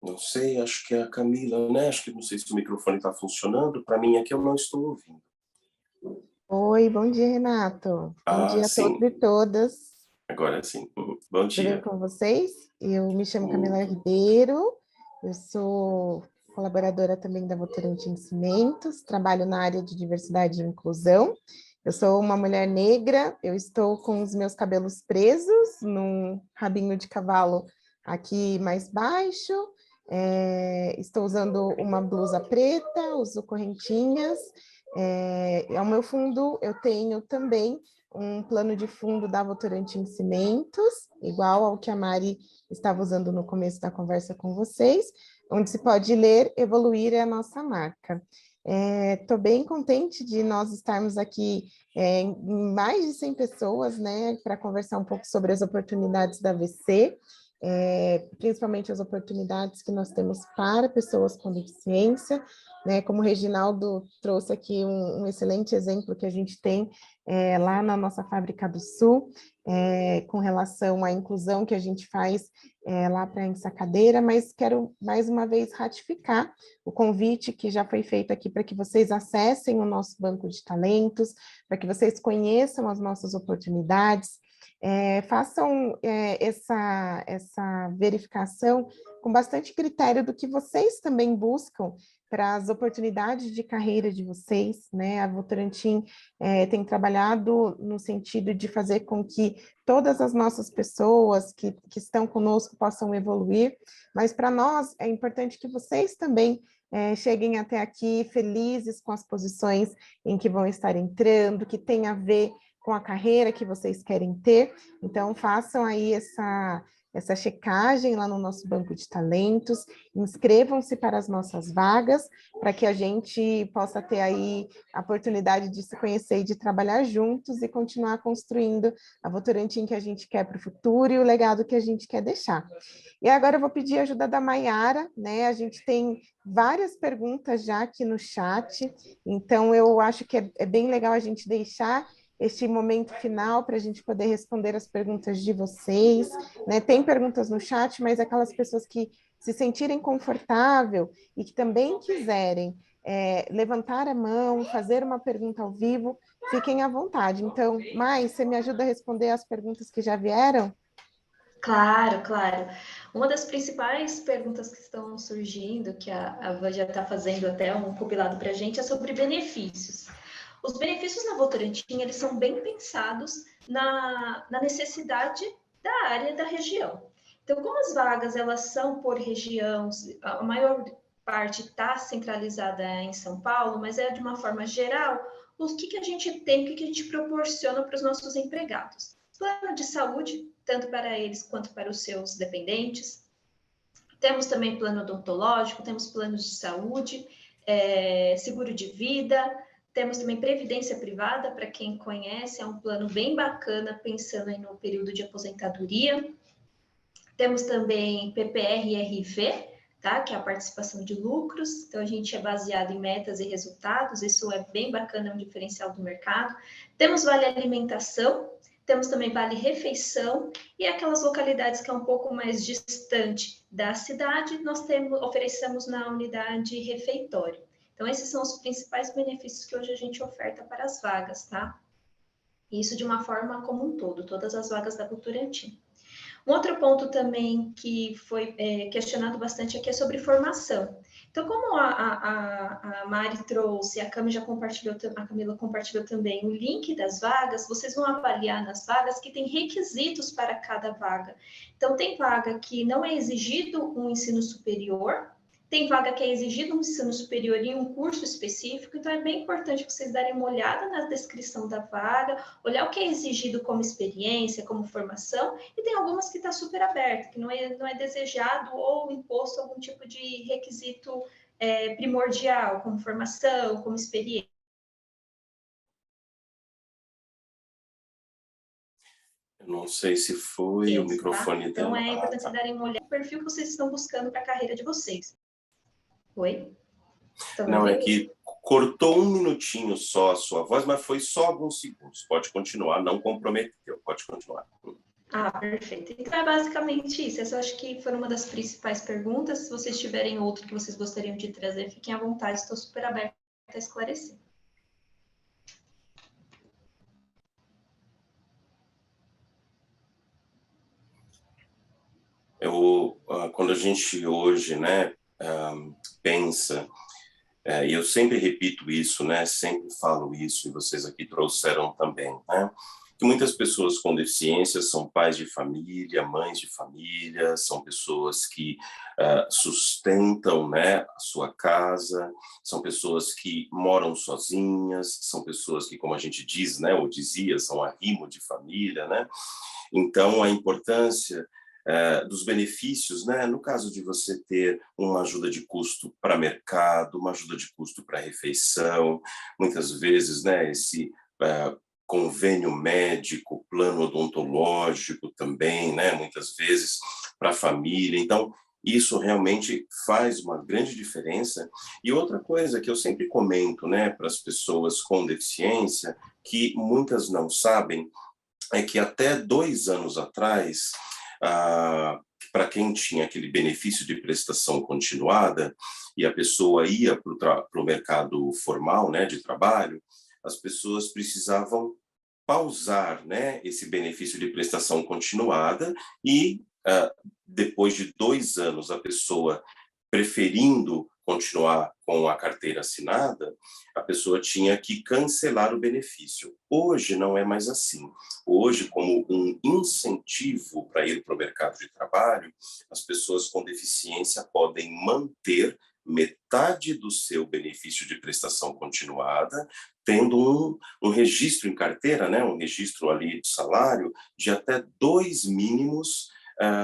Não sei, acho que é a Camila, né? Acho que não sei se o microfone está funcionando. Para mim aqui eu não estou ouvindo. Oi, bom dia, Renato. Bom dia a todos Sim. e todas. Agora sim. Bom Tudo bem dia. com vocês? Eu me chamo Camila Ribeiro, eu sou colaboradora também da Votorantim Cimentos, trabalho na área de diversidade e inclusão. Eu sou uma mulher negra, eu estou com os meus cabelos presos num rabinho de cavalo aqui mais baixo, estou usando uma blusa preta, uso correntinhas. Ao meu fundo, eu tenho também um plano de fundo da Votorantim Cimentos, igual ao que a Mari estava usando no começo da conversa com vocês, onde se pode ler Evoluir é a nossa marca. Estou bem contente de nós estarmos aqui em mais de 100 pessoas, né, para conversar um pouco sobre as oportunidades da AVC, principalmente as oportunidades que nós temos para pessoas com deficiência, né, como o Reginaldo trouxe aqui um excelente exemplo que a gente tem lá na nossa Fábrica do Sul, com relação à inclusão que a gente faz lá para a Ensacadeira, mas quero mais uma vez ratificar o convite que já foi feito aqui para que vocês acessem o nosso banco de talentos, para que vocês conheçam as nossas oportunidades, façam essa verificação com bastante critério do que vocês também buscam para as oportunidades de carreira de vocês, né? A Votorantim tem trabalhado no sentido de fazer com que todas as nossas pessoas que estão conosco possam evoluir, mas para nós é importante que vocês também cheguem até aqui felizes com as posições em que vão estar entrando, que tem a ver com a carreira que vocês querem ter. Então, façam aí essa checagem lá no nosso banco de talentos, inscrevam-se para as nossas vagas, para que a gente possa ter aí a oportunidade de se conhecer e de trabalhar juntos e continuar construindo a Votorantim que a gente quer para o futuro e o legado que a gente quer deixar. E agora eu vou pedir a ajuda da Maiara, né? A gente tem várias perguntas já aqui no chat, então eu acho que é bem legal a gente deixar este momento final para a gente poder responder as perguntas de vocês, né? Tem perguntas no chat, mas aquelas pessoas que se sentirem confortável e que também quiserem levantar a mão, fazer uma pergunta ao vivo, fiquem à vontade. Então, Mai, você me ajuda a responder as perguntas que já vieram? Claro, claro. Uma das principais perguntas que estão surgindo, que a Van já está fazendo até um compilado para a gente, é sobre benefícios. Os benefícios na Votorantim, eles são bem pensados na necessidade da área da região. Então, como as vagas elas são por região, a maior parte está centralizada em São Paulo, mas é de uma forma geral, o que a gente tem, o que a gente proporciona para os nossos empregados? Plano de saúde, tanto para eles quanto para os seus dependentes. Temos também plano odontológico, temos planos de saúde, seguro de vida, temos também previdência privada, para quem conhece, é um plano bem bacana, pensando aí no período de aposentadoria. Temos também PPR e RV, tá? Que é a participação de lucros, então a gente é baseado em metas e resultados, isso é bem bacana, é um diferencial do mercado. Temos vale alimentação, temos também vale refeição, e aquelas localidades que é um pouco mais distante da cidade, nós oferecemos na unidade refeitório. Então, esses são os principais benefícios que hoje a gente oferta para as vagas, tá? Isso de uma forma como um todo, todas as vagas da Votorantim. Um outro ponto também que foi questionado bastante aqui é sobre formação. Então, como a Mari trouxe, a Camila compartilhou também o link das vagas, vocês vão avaliar nas vagas que tem requisitos para cada vaga. Então, tem vaga que não é exigido um ensino superior, tem vaga que é exigido um ensino superior em um curso específico, então é bem importante vocês darem uma olhada na descrição da vaga, olhar o que é exigido como experiência, como formação, e tem algumas que está super aberto, que não é desejado ou imposto algum tipo de requisito primordial, como formação, como experiência. Eu não sei se foi o microfone dela. Então, é importante vocês darem uma olhada no perfil que vocês estão buscando para a carreira de vocês. Oi? Não, é que cortou um minutinho só a sua voz, mas foi só alguns segundos. Pode continuar, não comprometeu. Pode continuar. Perfeito. Então, é basicamente isso. Essa eu acho que foi uma das principais perguntas. Se vocês tiverem outro que vocês gostariam de trazer, fiquem à vontade. Estou super aberta a esclarecer. Quando a gente hoje, né, pensa, e eu sempre repito isso, né, sempre falo isso, e vocês aqui trouxeram também, né, que muitas pessoas com deficiência são pais de família, mães de família, são pessoas que sustentam, né, a sua casa, são pessoas que moram sozinhas, são pessoas que, como a gente diz, né, ou dizia, são arrimo de família, né, então a importância dos benefícios, né? No caso de você ter uma ajuda de custo para mercado, uma ajuda de custo para refeição, muitas vezes, né, esse convênio médico, plano odontológico também, né, muitas vezes para a família. Então, isso realmente faz uma grande diferença. E outra coisa que eu sempre comento, né, para as pessoas com deficiência, que muitas não sabem, é que até 2 anos atrás, para quem tinha aquele benefício de prestação continuada e a pessoa ia para o mercado formal, né, de trabalho, as pessoas precisavam pausar, né, esse benefício de prestação continuada e depois de 2 anos a pessoa preferindo continuar com a carteira assinada, a pessoa tinha que cancelar o benefício. Hoje não é mais assim. Hoje, como um incentivo para ir para o mercado de trabalho, as pessoas com deficiência podem manter metade do seu benefício de prestação continuada, tendo um registro em carteira, né, um registro ali de salário de até 2 mínimos,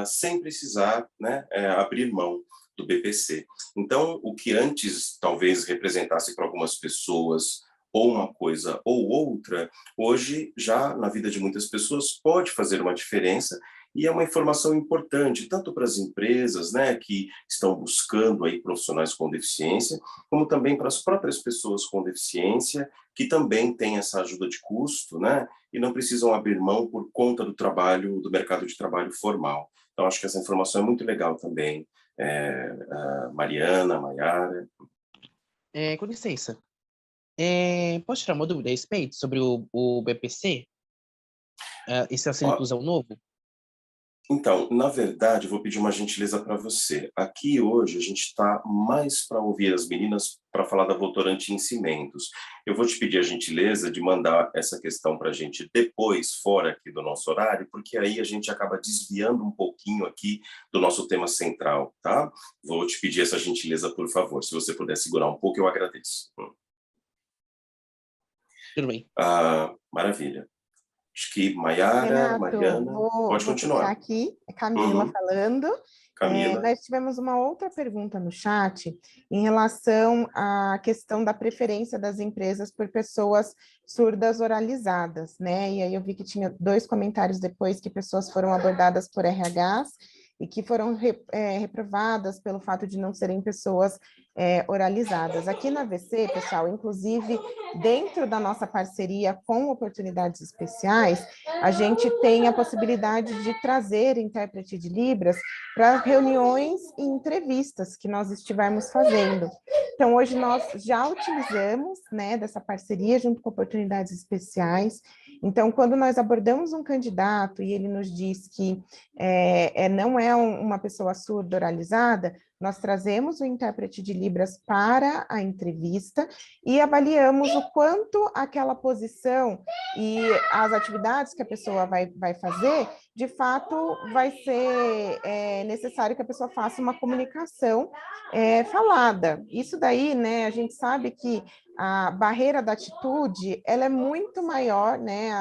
sem precisar, né, abrir mão do BPC. Então, o que antes talvez representasse para algumas pessoas ou uma coisa ou outra, hoje já na vida de muitas pessoas pode fazer uma diferença e é uma informação importante tanto para as empresas, né, que estão buscando aí profissionais com deficiência, como também para as próprias pessoas com deficiência que também têm essa ajuda de custo, né, e não precisam abrir mão por conta do trabalho, do mercado de trabalho formal. Então, acho que essa informação é muito legal também. Mariana, Maiara. Com licença. Posso tirar uma dúvida a respeito sobre o BPC? Esse auxílio inclusão novo? Então, na verdade, vou pedir uma gentileza para você. Aqui hoje a gente está mais para ouvir as meninas para falar da Votorantim Cimentos. Eu vou te pedir a gentileza de mandar essa questão para a gente depois, fora aqui do nosso horário, porque aí a gente acaba desviando um pouquinho aqui do nosso tema central, tá? Vou te pedir essa gentileza, por favor. Se você puder segurar um pouco, eu agradeço. Tudo bem. Maravilha. Acho que Maiara, Renato, Mariana, pode continuar. Aqui, é Camila falando. Camila. Nós tivemos uma outra pergunta no chat em relação à questão da preferência das empresas por pessoas surdas oralizadas, né? E aí eu vi que tinha 2 comentários depois que pessoas foram abordadas por RHs e que foram reprovadas pelo fato de não serem pessoas oralizadas. Aqui na AVC, pessoal, inclusive dentro da nossa parceria com Oportunidades Especiais, a gente tem a possibilidade de trazer intérprete de Libras para reuniões e entrevistas que nós estivermos fazendo. Então, hoje nós já utilizamos, né, dessa parceria junto com Oportunidades Especiais, Então, quando nós abordamos um candidato e ele nos diz que não é uma pessoa surda oralizada, nós trazemos o intérprete de Libras para a entrevista e avaliamos o quanto aquela posição e as atividades que a pessoa vai fazer, de fato, vai ser necessário que a pessoa faça uma comunicação falada. Isso daí, né, a gente sabe que a barreira da atitude, ela é muito maior, né,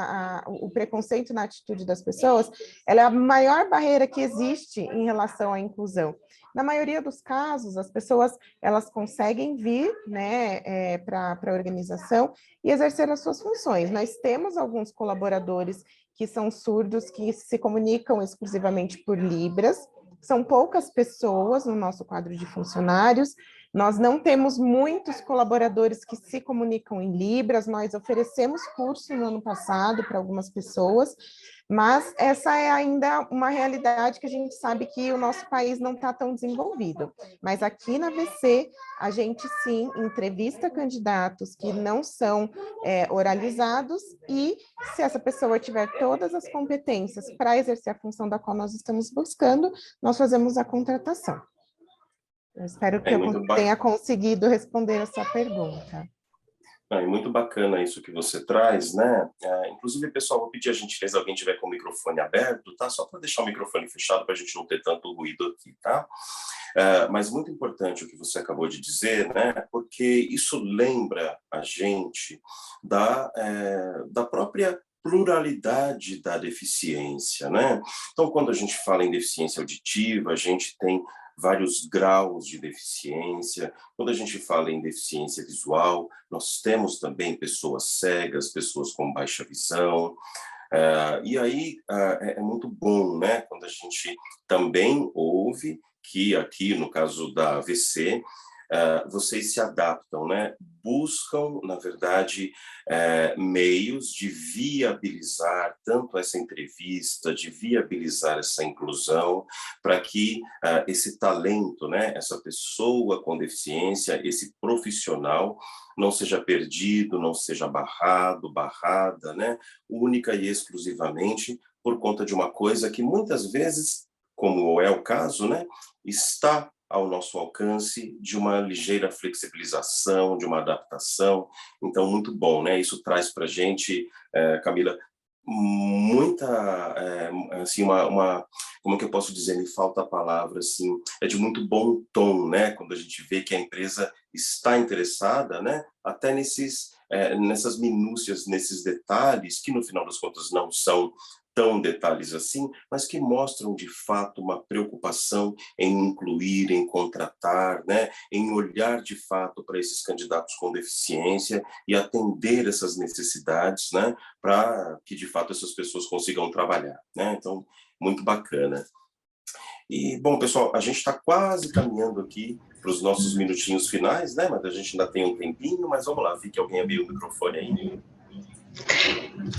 o preconceito na atitude das pessoas, ela é a maior barreira que existe em relação à inclusão. Na maioria dos casos, as pessoas, elas conseguem vir, né, para a organização e exercer as suas funções. Nós temos alguns colaboradores que são surdos, que se comunicam exclusivamente por Libras, são poucas pessoas no nosso quadro de funcionários, nós não temos muitos colaboradores que se comunicam em Libras, nós oferecemos curso no ano passado para algumas pessoas, mas essa é ainda uma realidade que a gente sabe que o nosso país não está tão desenvolvido. Mas aqui na VC, a gente sim entrevista candidatos que não são oralizados e se essa pessoa tiver todas as competências para exercer a função da qual nós estamos buscando, nós fazemos a contratação. Eu espero que eu tenha conseguido responder a sua pergunta. É muito bacana isso que você traz, né? Inclusive, pessoal, vou pedir a gentileza, alguém tiver com o microfone aberto, tá? Só para deixar o microfone fechado para a gente não ter tanto ruído aqui, tá? Mas muito importante o que você acabou de dizer, né? Porque isso lembra a gente da própria pluralidade da deficiência, né? Então, quando a gente fala em deficiência auditiva, a gente tem vários graus de deficiência. Quando a gente fala em deficiência visual, nós temos também pessoas cegas, pessoas com baixa visão. E aí é muito bom, né? Quando a gente também ouve que aqui, no caso da AVC, vocês se adaptam, né? Buscam, na verdade, meios de viabilizar tanto essa entrevista, de viabilizar essa inclusão, para que esse talento, né? Essa pessoa com deficiência, esse profissional, não seja perdido, não seja barrada, né? Única e exclusivamente por conta de uma coisa que muitas vezes, como é o caso, né? Está ao nosso alcance de uma ligeira flexibilização, de uma adaptação. Então, muito bom, né? Isso traz para a gente, Camila, muita, assim, como que eu posso dizer, me falta a palavra, assim, é de muito bom tom, né? Quando a gente vê que a empresa está interessada, né? Até nessas minúcias, nesses detalhes, que no final das contas não são tão detalhes assim, mas que mostram de fato uma preocupação em incluir, em contratar, né, em olhar de fato para esses candidatos com deficiência e atender essas necessidades, né, para que de fato essas pessoas consigam trabalhar, né? Então, muito bacana. E, bom, pessoal, a gente está quase caminhando aqui para os nossos minutinhos finais, né, mas a gente ainda tem um tempinho, mas vamos lá, vi que alguém abriu o microfone aí.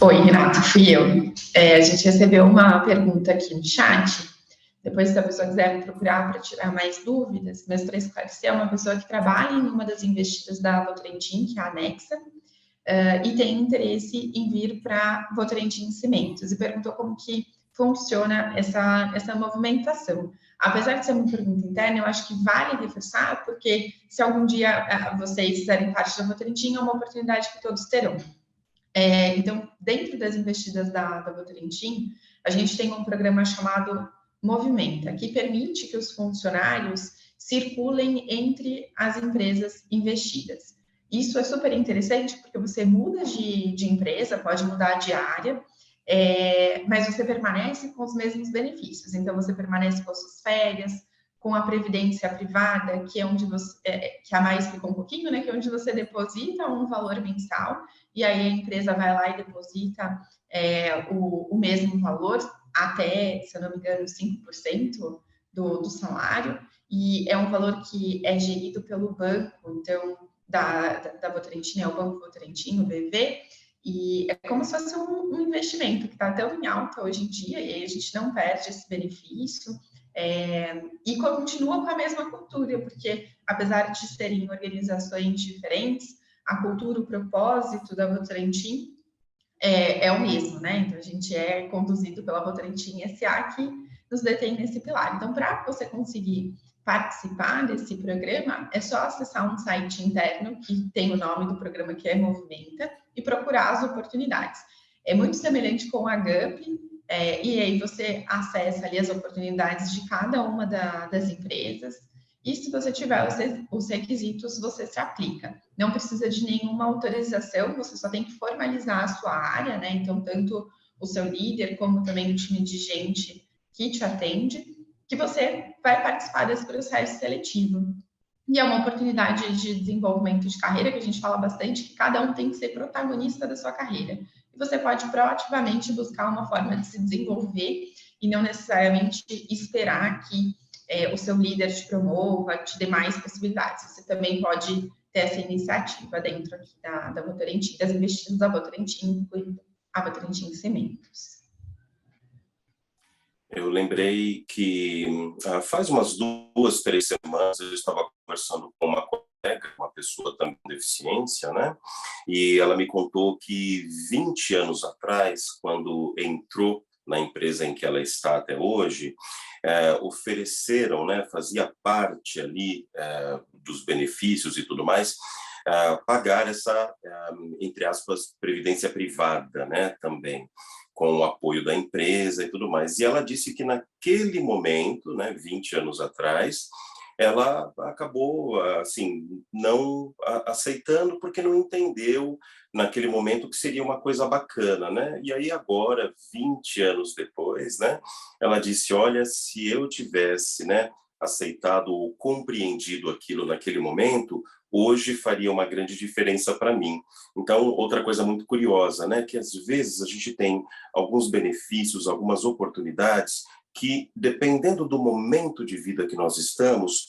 Oi, Renato, fui eu. A gente recebeu uma pergunta aqui no chat, depois se a pessoa quiser procurar para tirar mais dúvidas, mas para esclarecer, é uma pessoa que trabalha em uma das investidas da Votorantim, que é a Anexa, e tem interesse em vir para Votorantim Cimentos, e perguntou como que funciona essa movimentação. Apesar de ser uma pergunta interna, eu acho que vale reforçar, porque se algum dia vocês fizerem parte da Votorantim, é uma oportunidade que todos terão. Então, dentro das investidas da Votorantim, a gente tem um programa chamado Movimenta, que permite que os funcionários circulem entre as empresas investidas. Isso é super interessante, porque você muda de empresa, pode mudar de área, mas você permanece com os mesmos benefícios. Então, você permanece com as suas férias, com a previdência privada, que é onde você, que a mais ficou um pouquinho, né? Que é onde você deposita um valor mensal, e aí a empresa vai lá e deposita o mesmo valor, até, se eu não me engano, 5% do salário, e é um valor que é gerido pelo banco, então, da Votorantim, é o Banco Votorantim, o BV, e é como se fosse um investimento que está tão em alta hoje em dia, e aí a gente não perde esse benefício, e continua com a mesma cultura, porque apesar de serem organizações diferentes, a cultura, o propósito da Votorantim é o mesmo, né? Então, a gente é conduzido pela Votorantim SA, que nos detém nesse pilar. Então, para você conseguir participar desse programa, é só acessar um site interno que tem o nome do programa, que é Movimenta, e procurar as oportunidades. É muito semelhante com a GUP, e aí você acessa ali as oportunidades de cada uma das empresas, e se você tiver os requisitos, você se aplica. Não precisa de nenhuma autorização, você só tem que formalizar a sua área, né? Então, tanto o seu líder, como também o time de gente que te atende, que você vai participar desse processo seletivo. E é uma oportunidade de desenvolvimento de carreira, que a gente fala bastante, que cada um tem que ser protagonista da sua carreira. E você pode proativamente buscar uma forma de se desenvolver e não necessariamente esperar que o seu líder te promova, te dê mais possibilidades. Você também pode ter essa iniciativa dentro aqui da Votorantim, das investidas da Votorantim, incluindo a Votorantim Cimentos. Eu lembrei que faz umas 2, 3 semanas eu estava conversando com uma colega, uma pessoa também com deficiência, né? E ela me contou que 20 anos atrás, quando entrou na empresa em que ela está até hoje, ofereceram, né, fazia parte ali dos benefícios e tudo mais, pagar essa, entre aspas, previdência privada, né, também, com o apoio da empresa e tudo mais. E ela disse que naquele momento, né, 20 anos atrás, ela acabou, assim, não aceitando porque não entendeu naquele momento que seria uma coisa bacana, né? E aí agora, 20 anos depois, né, ela disse, olha, se eu tivesse, né, aceitado ou compreendido aquilo naquele momento, hoje faria uma grande diferença para mim. Então, outra coisa muito curiosa, né, que às vezes a gente tem alguns benefícios, algumas oportunidades que, dependendo do momento de vida que nós estamos,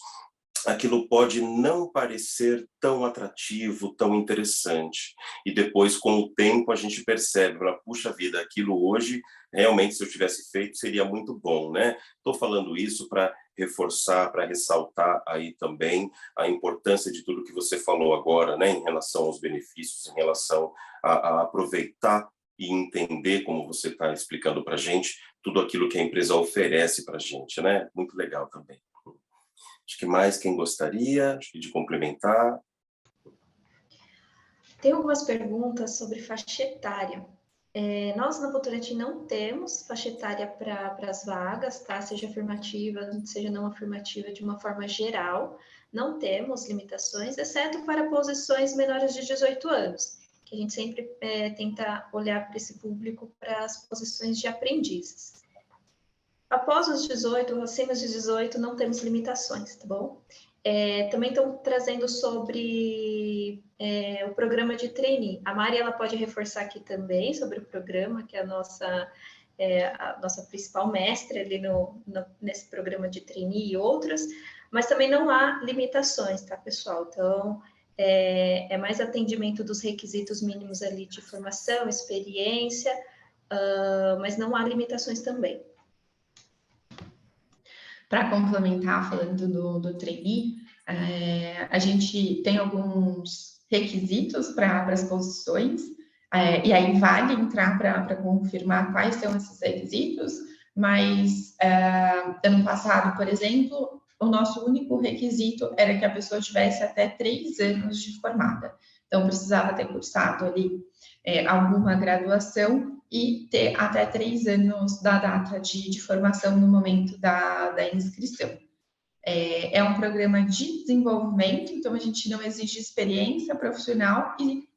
aquilo pode não parecer tão atrativo, tão interessante. E depois, com o tempo, a gente percebe, puxa vida, aquilo hoje, realmente, se eu tivesse feito, seria muito bom, né? Estou falando isso para reforçar, para ressaltar aí também a importância de tudo que você falou agora, né, em relação aos benefícios, em relação a aproveitar e entender, como você está explicando para a gente, tudo aquilo que a empresa oferece para a gente, né? Muito legal também. Acho que mais quem gostaria de complementar? Tem algumas perguntas sobre faixa etária. Nós, na Votorantim, não temos faixa etária para as vagas, tá? Seja afirmativa, seja não afirmativa, de uma forma geral. Não temos limitações, exceto para posições menores de 18 anos, que a gente sempre tenta olhar para esse público para as posições de aprendizes. Após os 18, acima de 18, não temos limitações, tá bom? Também estão trazendo sobre o programa de trainee. A Mari, ela pode reforçar aqui também sobre o programa, que é a nossa principal mestre ali nesse programa de trainee e outras, mas também não há limitações, tá, pessoal? Então, é mais atendimento dos requisitos mínimos ali de formação, experiência, mas não há limitações também. Para complementar, falando do trainee, a gente tem alguns requisitos para as posições, e aí vale entrar para confirmar quais são esses requisitos, mas ano passado, por exemplo, o nosso único requisito era que a pessoa tivesse até 3 anos de formada. Então, precisava ter cursado ali alguma graduação e ter até 3 anos da data de formação no momento da inscrição. É um programa de desenvolvimento, então a gente não exige experiência profissional e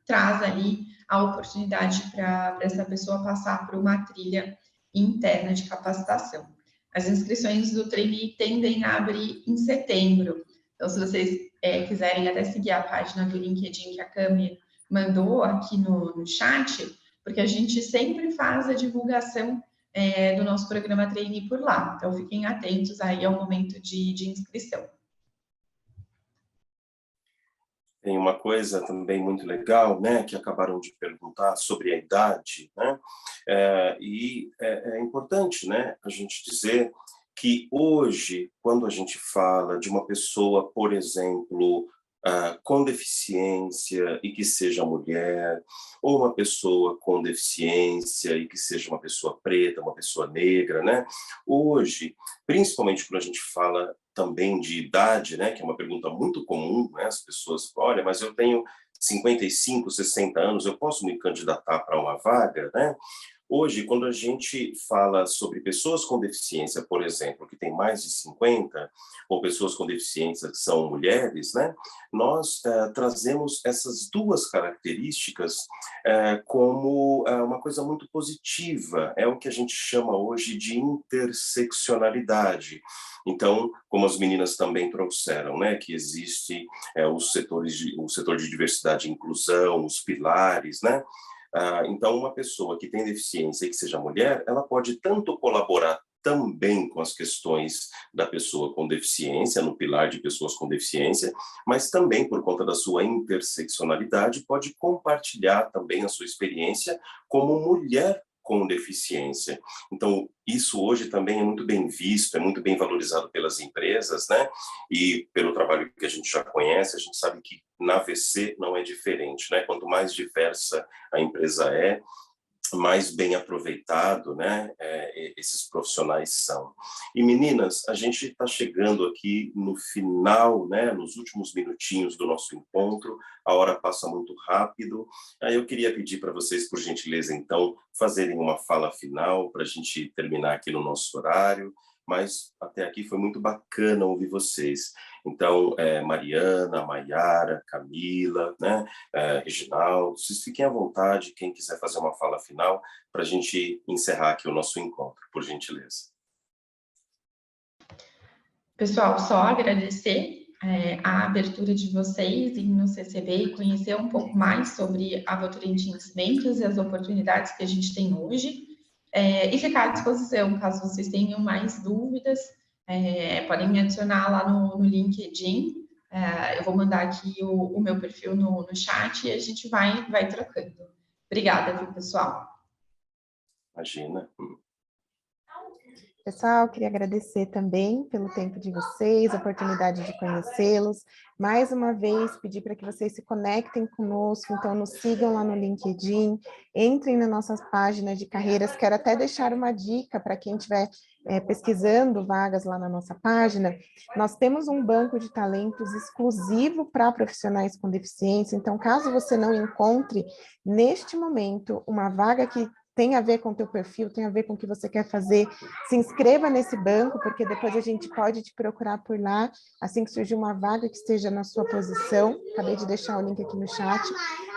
traz ali a oportunidade para essa pessoa passar por uma trilha interna de capacitação. As inscrições do trainee tendem a abrir em setembro, então se vocês quiserem até seguir a página do LinkedIn que a Cami mandou aqui no chat, porque a gente sempre faz a divulgação do nosso programa trainee por lá. Então, fiquem atentos aí ao momento de inscrição. Tem uma coisa também muito legal, né, que acabaram de perguntar sobre a idade, né, e é importante, né, a gente dizer que hoje, quando a gente fala de uma pessoa, por exemplo, com deficiência e que seja mulher, ou uma pessoa com deficiência e que seja uma pessoa preta, uma pessoa negra, né? Hoje, principalmente quando a gente fala também de idade, né, que é uma pergunta muito comum, né? As pessoas, olha, mas eu tenho 55, 60 anos, eu posso me candidatar para uma vaga, né? Hoje, quando a gente fala sobre pessoas com deficiência, por exemplo, que tem mais de 50, ou pessoas com deficiência que são mulheres, né, nós trazemos essas duas características como uma coisa muito positiva. É o que a gente chama hoje de interseccionalidade. Então, como as meninas também trouxeram, né, que existe o setor de diversidade e inclusão, os pilares, né? Então, uma pessoa que tem deficiência e que seja mulher, ela pode tanto colaborar também com as questões da pessoa com deficiência, no pilar de pessoas com deficiência, mas também, por conta da sua interseccionalidade, pode compartilhar também a sua experiência como mulher com deficiência. Então, isso hoje também é muito bem visto, é muito bem valorizado pelas empresas, né? E pelo trabalho que a gente já conhece, a gente sabe que na AVC não é diferente, né? Quanto mais diversa a empresa é, mais bem aproveitado, né, esses profissionais são. E meninas, a gente está chegando aqui no final, né, nos últimos minutinhos do nosso encontro, a hora passa muito rápido, aí eu queria pedir para vocês, por gentileza, então, fazerem uma fala final para a gente terminar aqui no nosso horário, mas até aqui foi muito bacana ouvir vocês. Então, Mariana, Maiara, Camila, né, Reginaldo, vocês fiquem à vontade, quem quiser fazer uma fala final, para a gente encerrar aqui o nosso encontro, por gentileza. Pessoal, só agradecer a abertura de vocês em nos receber e conhecer um pouco mais sobre a Votorantim Cimentos e as oportunidades que a gente tem hoje. E ficar à disposição, caso vocês tenham mais dúvidas, podem me adicionar lá no LinkedIn. Eu vou mandar aqui o meu perfil no chat e a gente vai trocando. Obrigada, viu, pessoal? Imagina. Pessoal, queria agradecer também pelo tempo de vocês, a oportunidade de conhecê-los. Mais uma vez, pedir para que vocês se conectem conosco, então nos sigam lá no LinkedIn, entrem na nossa página de carreiras. Quero até deixar uma dica para quem estiver pesquisando vagas lá na nossa página. Nós temos um banco de talentos exclusivo para profissionais com deficiência, então caso você não encontre neste momento uma vaga que tem a ver com o teu perfil, tem a ver com o que você quer fazer, se inscreva nesse banco, porque depois a gente pode te procurar por lá, assim que surgir uma vaga que esteja na sua posição. Acabei de deixar o link aqui no chat.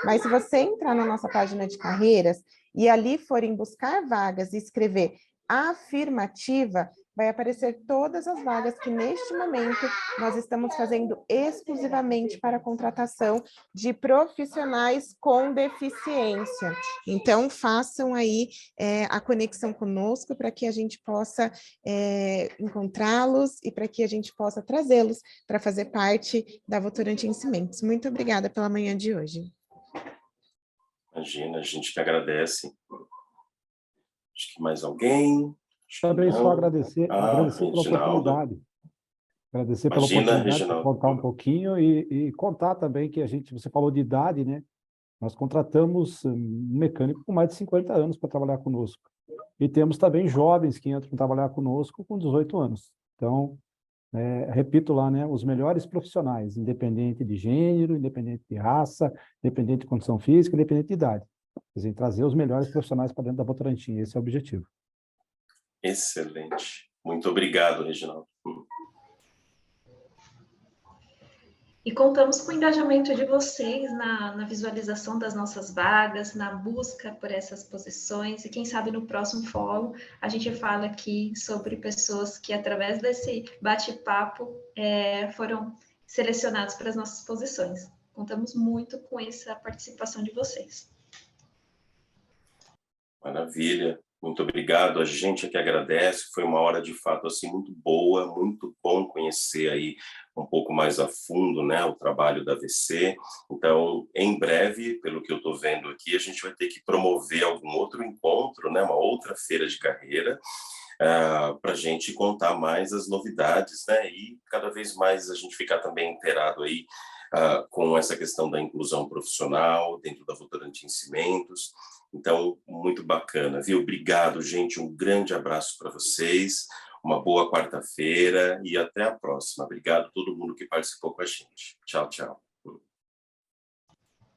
Mas se você entrar na nossa página de carreiras e ali forem buscar vagas e escrever afirmativa, vai aparecer todas as vagas que neste momento nós estamos fazendo exclusivamente para a contratação de profissionais com deficiência. Então, façam aí a conexão conosco para que a gente possa encontrá-los e para que a gente possa trazê-los para fazer parte da Votorantim Cimentos. Muito obrigada pela manhã de hoje. Imagina, a gente que agradece. Acho que mais alguém? Também só agradecer pela Reginaldo. oportunidade. Agradecer pela Imagina, oportunidade de Reginaldo. contar um pouquinho e contar também que você falou de idade, né? Nós contratamos um mecânico com mais de 50 anos para trabalhar conosco. E temos também jovens que entram trabalhar conosco com 18 anos. Então, repito lá, né? Os melhores profissionais, independente de gênero, independente de raça, independente de condição física, independente de idade. Quer dizer, trazer os melhores profissionais para dentro da Votorantim, esse é o objetivo. Excelente. Muito obrigado, Reginaldo. E contamos com o engajamento de vocês na visualização das nossas vagas, na busca por essas posições, e quem sabe no próximo fórum a gente fala aqui sobre pessoas que, através desse bate-papo, foram selecionados para as nossas posições. Contamos muito com essa participação de vocês. Maravilha. Muito obrigado, a gente aqui agradece, foi uma hora de fato assim muito boa, muito bom conhecer aí um pouco mais a fundo, né, o trabalho da AVC. Então, em breve, pelo que eu estou vendo aqui, a gente vai ter que promover algum outro encontro, né, uma outra feira de carreira, para a gente contar mais as novidades, né, e cada vez mais a gente ficar também inteirado aí com essa questão da inclusão profissional dentro da Votorantim Cimentos. Então, muito bacana, viu? Obrigado, gente. Um grande abraço para vocês. Uma boa quarta-feira e até a próxima. Obrigado a todo mundo que participou com a gente. Tchau, tchau.